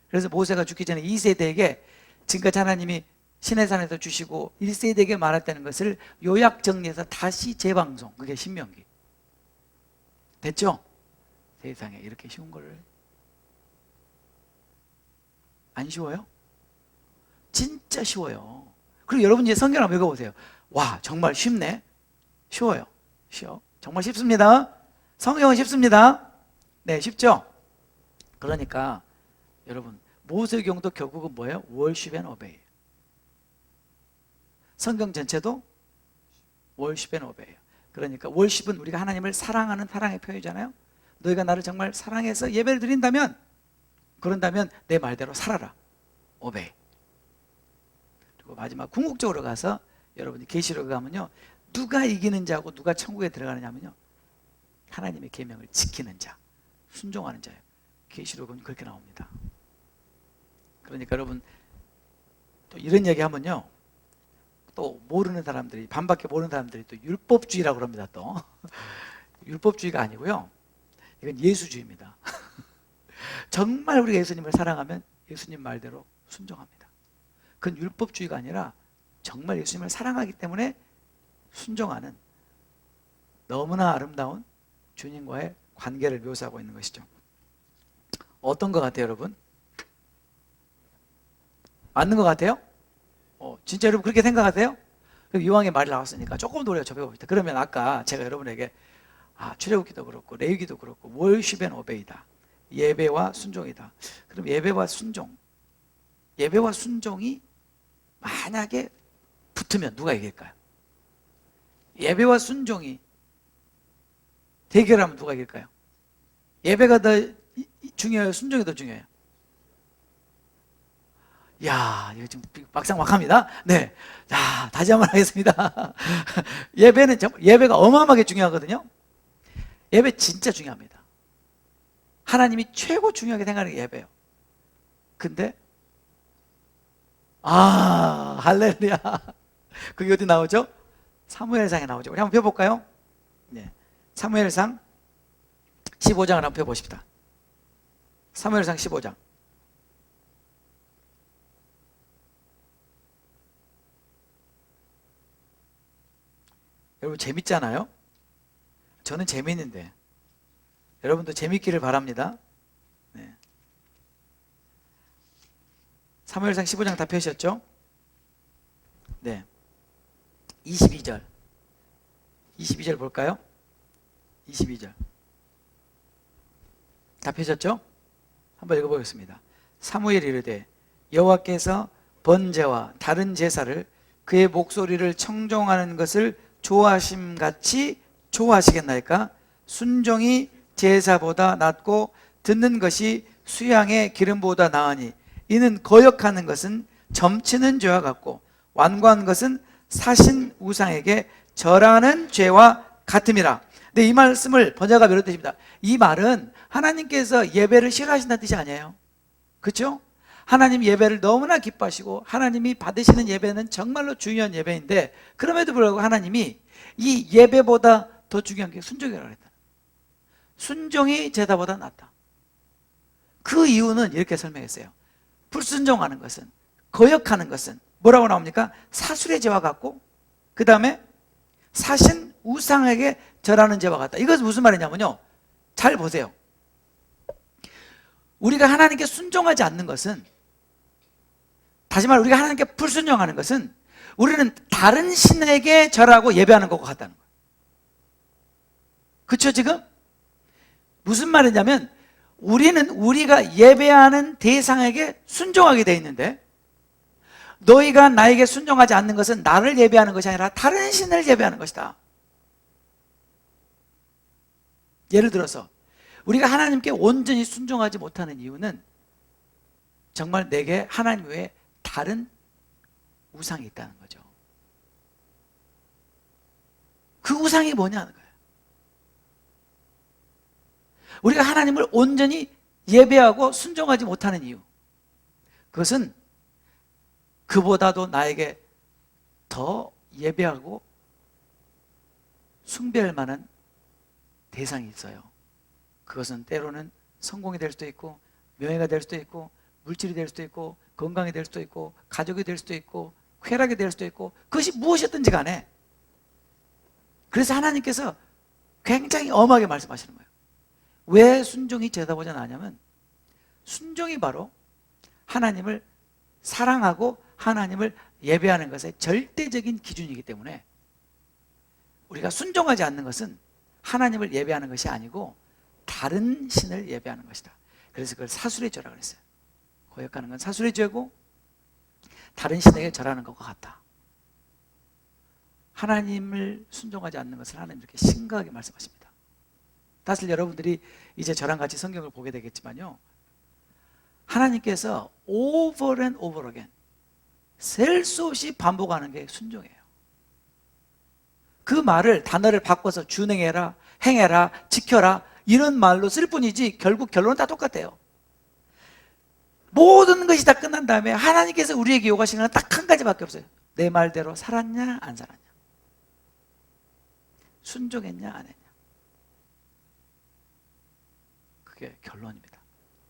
그래서 모세가 죽기 전에 2세대에게 지금까지 하나님이 시내산에서 주시고 1세대에게 말했다는 것을 요약 정리해서 다시 재방송, 그게 신명기. 됐죠? 세상에 이렇게 쉬운 걸 안 쉬워요? 진짜 쉬워요. 그리고 여러분 이제 성경 한번 읽어보세요. 와, 정말 쉽네. 쉬워요. 쉬워. 정말 쉽습니다. 성경은 쉽습니다. 네, 쉽죠? 그러니까 여러분 모세경도 결국은 뭐예요? worship and obey. 성경 전체도 worship and obey. 그러니까 worship은 우리가 하나님을 사랑하는 사랑의 표현이잖아요. 너희가 나를 정말 사랑해서 예배를 드린다면, 그런다면 내 말대로 살아라. obey. 그리고 마지막 궁극적으로 가서 여러분이 계시록에 가면요, 누가 이기는 자고 누가 천국에 들어가느냐면요, 하나님의 계명을 지키는 자, 순종하는 자예요. 계시록은 그렇게 나옵니다. 그러니까 여러분 또 이런 얘기 하면요, 또 모르는 사람들이, 반밖에 모르는 사람들이 또 율법주의라고 그럽니다. 또 율법주의가 아니고요, 이건 예수주의입니다. 정말 우리가 예수님을 사랑하면 예수님 말대로 순종합니다. 그건 율법주의가 아니라 정말 예수님을 사랑하기 때문에 순종하는 너무나 아름다운 주님과의 관계를 묘사하고 있는 것이죠. 어떤 것 같아요, 여러분? 맞는 것 같아요? 진짜 여러분 그렇게 생각하세요? 이왕에 말이 나왔으니까 조금 더 우리가 좁혀봅시다. 그러면 아까 제가 여러분에게 출애굽기도 그렇고 레위기도 그렇고 worship and obey다, 예배와 순종이다. 그럼 예배와 순종, 예배와 순종이 만약에 붙으면 누가 이길까요? 예배와 순종이 대결하면 누가 이길까요? 예배가 더 중요해요? 순종이 더 중요해요? 야, 이거 지금 막상막합니다. 네. 자, 다시 한번 하겠습니다. 예배가 어마어마하게 중요하거든요. 예배 진짜 중요합니다. 하나님이 최고 중요하게 생각하는 게 예배예요. 근데 할렐루야. 그게 어디 나오죠? 사무엘상에 나오죠. 우리 한번 펴볼까요? 네. 사무엘상 15장을 한번 펴보십시다. 사무엘상 15장. 여러분 재밌잖아요? 저는 재미있는데 여러분도 재밌기를 바랍니다. 네. 사무엘상 15장 다 펴셨죠? 네. 22절 볼까요? 22절 다 펴셨죠? 한번 읽어보겠습니다. 사무엘이 이르되 여호와께서 번제와 다른 제사를 그의 목소리를 청종하는 것을 좋아하심같이 좋아하시겠나이까? 순종이 제사보다 낫고 듣는 것이 수양의 기름보다 나으니 이는 거역하는 것은 점치는 죄와 같고 완고한 것은 사신 우상에게 절하는 죄와 같음이라. 근데 이 말씀을 번역하면 이런 뜻입니다. 이 말은 하나님께서 예배를 싫어하신다는 뜻이 아니에요. 그렇죠? 하나님 예배를 너무나 기뻐하시고 하나님이 받으시는 예배는 정말로 중요한 예배인데, 그럼에도 불구하고 하나님이 이 예배보다 더 중요한 게 순종이라고 했다. 순종이 제사보다 낫다. 그 이유는 이렇게 설명했어요. 불순종하는 것은, 거역하는 것은 뭐라고 나옵니까? 사술의 죄와 같고, 그 다음에 사신 우상에게 절하는 죄와 같다. 이것은 무슨 말이냐면요, 잘 보세요. 우리가 하나님께 순종하지 않는 것은, 다시 말해 우리가 하나님께 불순종하는 것은 우리는 다른 신에게 절하고 예배하는 것과 같다는 거예요. 그렇죠? 지금 무슨 말이냐면, 우리는 우리가 예배하는 대상에게 순종하게 되어 있는데, 너희가 나에게 순종하지 않는 것은 나를 예배하는 것이 아니라 다른 신을 예배하는 것이다. 예를 들어서 우리가 하나님께 온전히 순종하지 못하는 이유는 정말 내게 하나님 외에 다른 우상이 있다는 거죠. 그 우상이 뭐냐는 거예요. 우리가 하나님을 온전히 예배하고 순종하지 못하는 이유, 그것은 그보다도 나에게 더 예배하고 숭배할 만한 대상이 있어요. 그것은 때로는 성공이 될 수도 있고, 명예가 될 수도 있고, 물질이 될 수도 있고, 건강이 될 수도 있고, 가족이 될 수도 있고, 쾌락이 될 수도 있고, 그것이 무엇이었든지 간에. 그래서 하나님께서 굉장히 엄하게 말씀하시는 거예요. 왜 순종이 제사보다 나냐면, 순종이 바로 하나님을 사랑하고 하나님을 예배하는 것의 절대적인 기준이기 때문에, 우리가 순종하지 않는 것은 하나님을 예배하는 것이 아니고 다른 신을 예배하는 것이다. 그래서 그걸 사술의 죄라고 그랬어요. 거역하는 건 사술의 죄고, 다른 신에게 절하는 것과 같다. 하나님을 순종하지 않는 것을 하나님 이렇게 심각하게 말씀하십니다. 사실 여러분들이 이제 저랑 같이 성경을 보게 되겠지만요, 하나님께서 over and over again, 셀 수 없이 반복하는 게 순종이에요. 그 말을, 단어를 바꿔서 준행해라, 행해라, 지켜라, 이런 말로 쓸 뿐이지 결국 결론은 다 똑같아요. 모든 것이 다 끝난 다음에 하나님께서 우리에게 요구하시는 건 딱 한 가지밖에 없어요. 내 말대로 살았냐 안 살았냐, 순종했냐 안 했냐. 그게 결론입니다.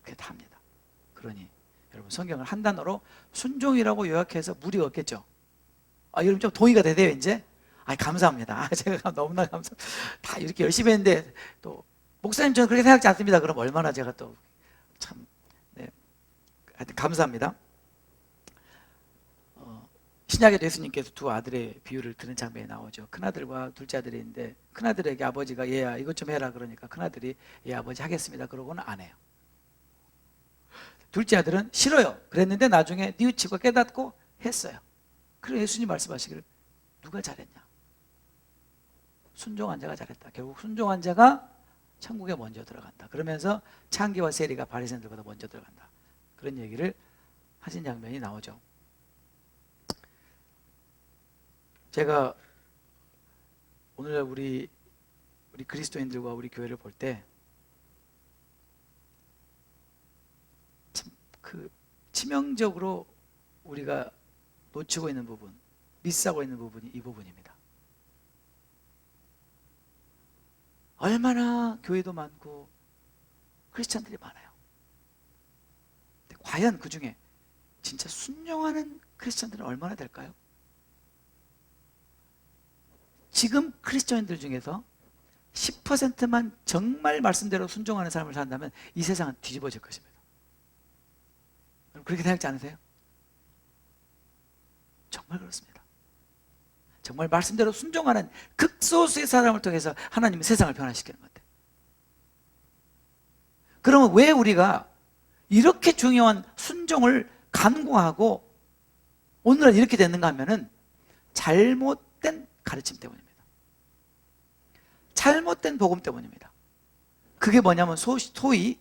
그게 답니다. 그러니 여러분, 성경을 한 단어로 순종이라고 요약해서 무리 없겠죠? 여러분 좀 동의가 되세요 이제? 감사합니다. 제가 너무나 감사합니다. 다 이렇게 열심히 했는데, 또 목사님 저는 그렇게 생각지 않습니다. 그럼 얼마나 제가 또 참, 네, 하여튼 감사합니다. 신약에도 예수님께서 두 아들의 비유를 드는 장면이 나오죠. 큰아들과 둘째 아들이 있는데, 큰아들에게 아버지가 얘야 이것 좀 해라 그러니까 큰아들이 예 아버지 하겠습니다 그러고는 안 해요. 둘째 아들은 싫어요 그랬는데 나중에 뉘우치고 깨닫고 했어요. 그래서 예수님 말씀하시기를 누가 잘했냐? 순종한 자가 잘했다. 결국 순종한 자가 천국에 먼저 들어간다. 그러면서 창기와 세리가 바리새인들보다 먼저 들어간다. 그런 얘기를 하신 장면이 나오죠. 제가 오늘날 우리 그리스도인들과 우리 교회를 볼 때 참 그 치명적으로 우리가 놓치고 있는 부분, 미스하고 있는 부분이 이 부분입니다. 얼마나 교회도 많고 크리스찬들이 많아요. 근데 과연 그 중에 진짜 순종하는 크리스찬들은 얼마나 될까요? 지금 크리스천들 중에서 10%만 정말 말씀대로 순종하는 삶을 산다면 이 세상은 뒤집어질 것입니다. 그렇게 생각지 않으세요? 정말 그렇습니다. 정말 말씀대로 순종하는 극소수의 사람을 통해서 하나님은 세상을 변화시키는 것 같아요. 그러면 왜 우리가 이렇게 중요한 순종을 간구하고 오늘날 이렇게 됐는가 하면은 잘못된 가르침 때문입니다. 잘못된 복음 때문입니다. 그게 뭐냐면 소위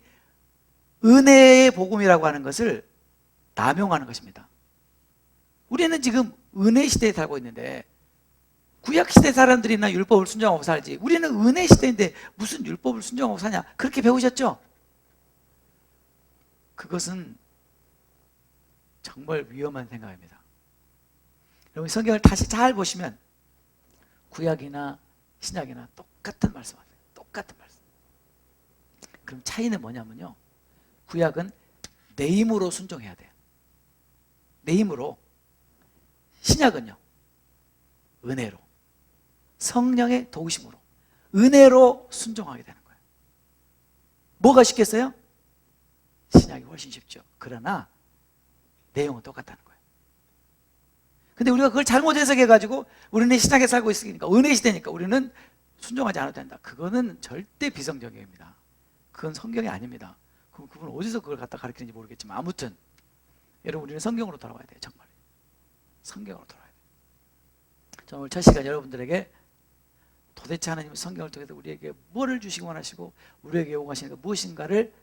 은혜의 복음이라고 하는 것을 남용하는 것입니다. 우리는 지금 은혜 시대에 살고 있는데, 구약 시대 사람들이나 율법을 순종하고 살지, 우리는 은혜 시대인데 무슨 율법을 순종하고 사냐, 그렇게 배우셨죠? 그것은 정말 위험한 생각입니다. 여러분 성경을 다시 잘 보시면 구약이나 신약이나 똑같은 말씀하세요. 똑같은 말씀. 그럼 차이는 뭐냐면요, 구약은 내 힘으로 순종해야 돼요. 내 힘으로. 신약은요, 은혜로, 성령의 도우심으로, 은혜로 순종하게 되는 거예요. 뭐가 쉽겠어요? 신약이 훨씬 쉽죠. 그러나 내용은 똑같다는 거예요. 근데 우리가 그걸 잘못 해석해가지고 우리는 신약에 살고 있으니까, 은혜 시대니까 우리는 순종하지 않아도 된다. 그거는 절대 비성경입니다. 그건 성경이 아닙니다. 그럼 그분 어디서 그걸 갖다 가르치는지 모르겠지만, 아무튼 여러분, 우리는 성경으로 돌아와야 돼요. 정말 성경으로 돌아와야 돼요. 저는 오늘 첫 시간 여러분들에게 도대체 하나님은 성경을 통해서 우리에게 뭐를 주시기 원하시고 우리에게 요구하시는 게 무엇인가를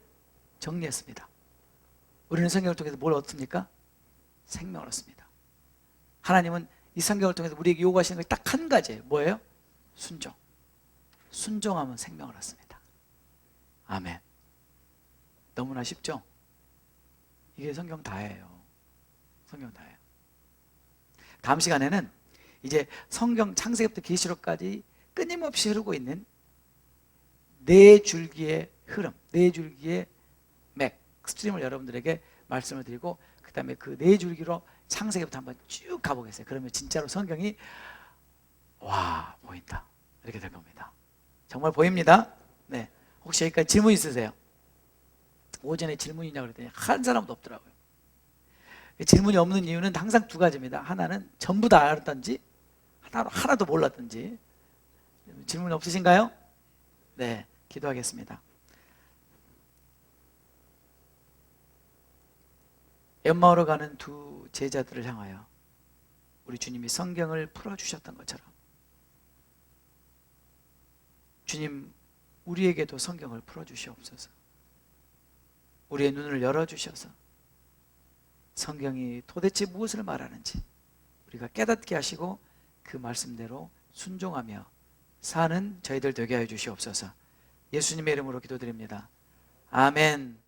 정리했습니다. 우리는 성경을 통해서 뭘 얻습니까? 생명을 얻습니다. 하나님은 이 성경을 통해서 우리에게 요구하시는 게 딱 한 가지예요. 뭐예요? 순종. 순종하면 생명을 얻습니다. 아멘. 너무나 쉽죠? 이게 성경 다예요. 성경 다예요. 다음 시간에는 이제 성경 창세기부터 계시록까지 끊임없이 흐르고 있는 네 줄기의 흐름, 네 줄기의 맥, 스트림을 여러분들에게 말씀을 드리고, 그 다음에 그 네 줄기로 창세기부터 한번 쭉 가보겠어요. 그러면 진짜로 성경이 와, 보인다, 이렇게 될 겁니다. 정말 보입니다. 네. 혹시 여기까지 질문 있으세요? 오전에 질문이냐고 그랬더니 한 사람도 없더라고요. 질문이 없는 이유는 항상 두 가지입니다. 하나는 전부 다 알았던지, 하나도 몰랐던지. 질문 없으신가요? 네, 기도하겠습니다. 엠마오로 가는 두 제자들을 향하여 우리 주님이 성경을 풀어주셨던 것처럼, 주님, 우리에게도 성경을 풀어주시옵소서. 우리의 눈을 열어주셔서 성경이 도대체 무엇을 말하는지 우리가 깨닫게 하시고 그 말씀대로 순종하며 사는 저희들 되게 하여 주시옵소서. 예수님의 이름으로 기도드립니다. 아멘.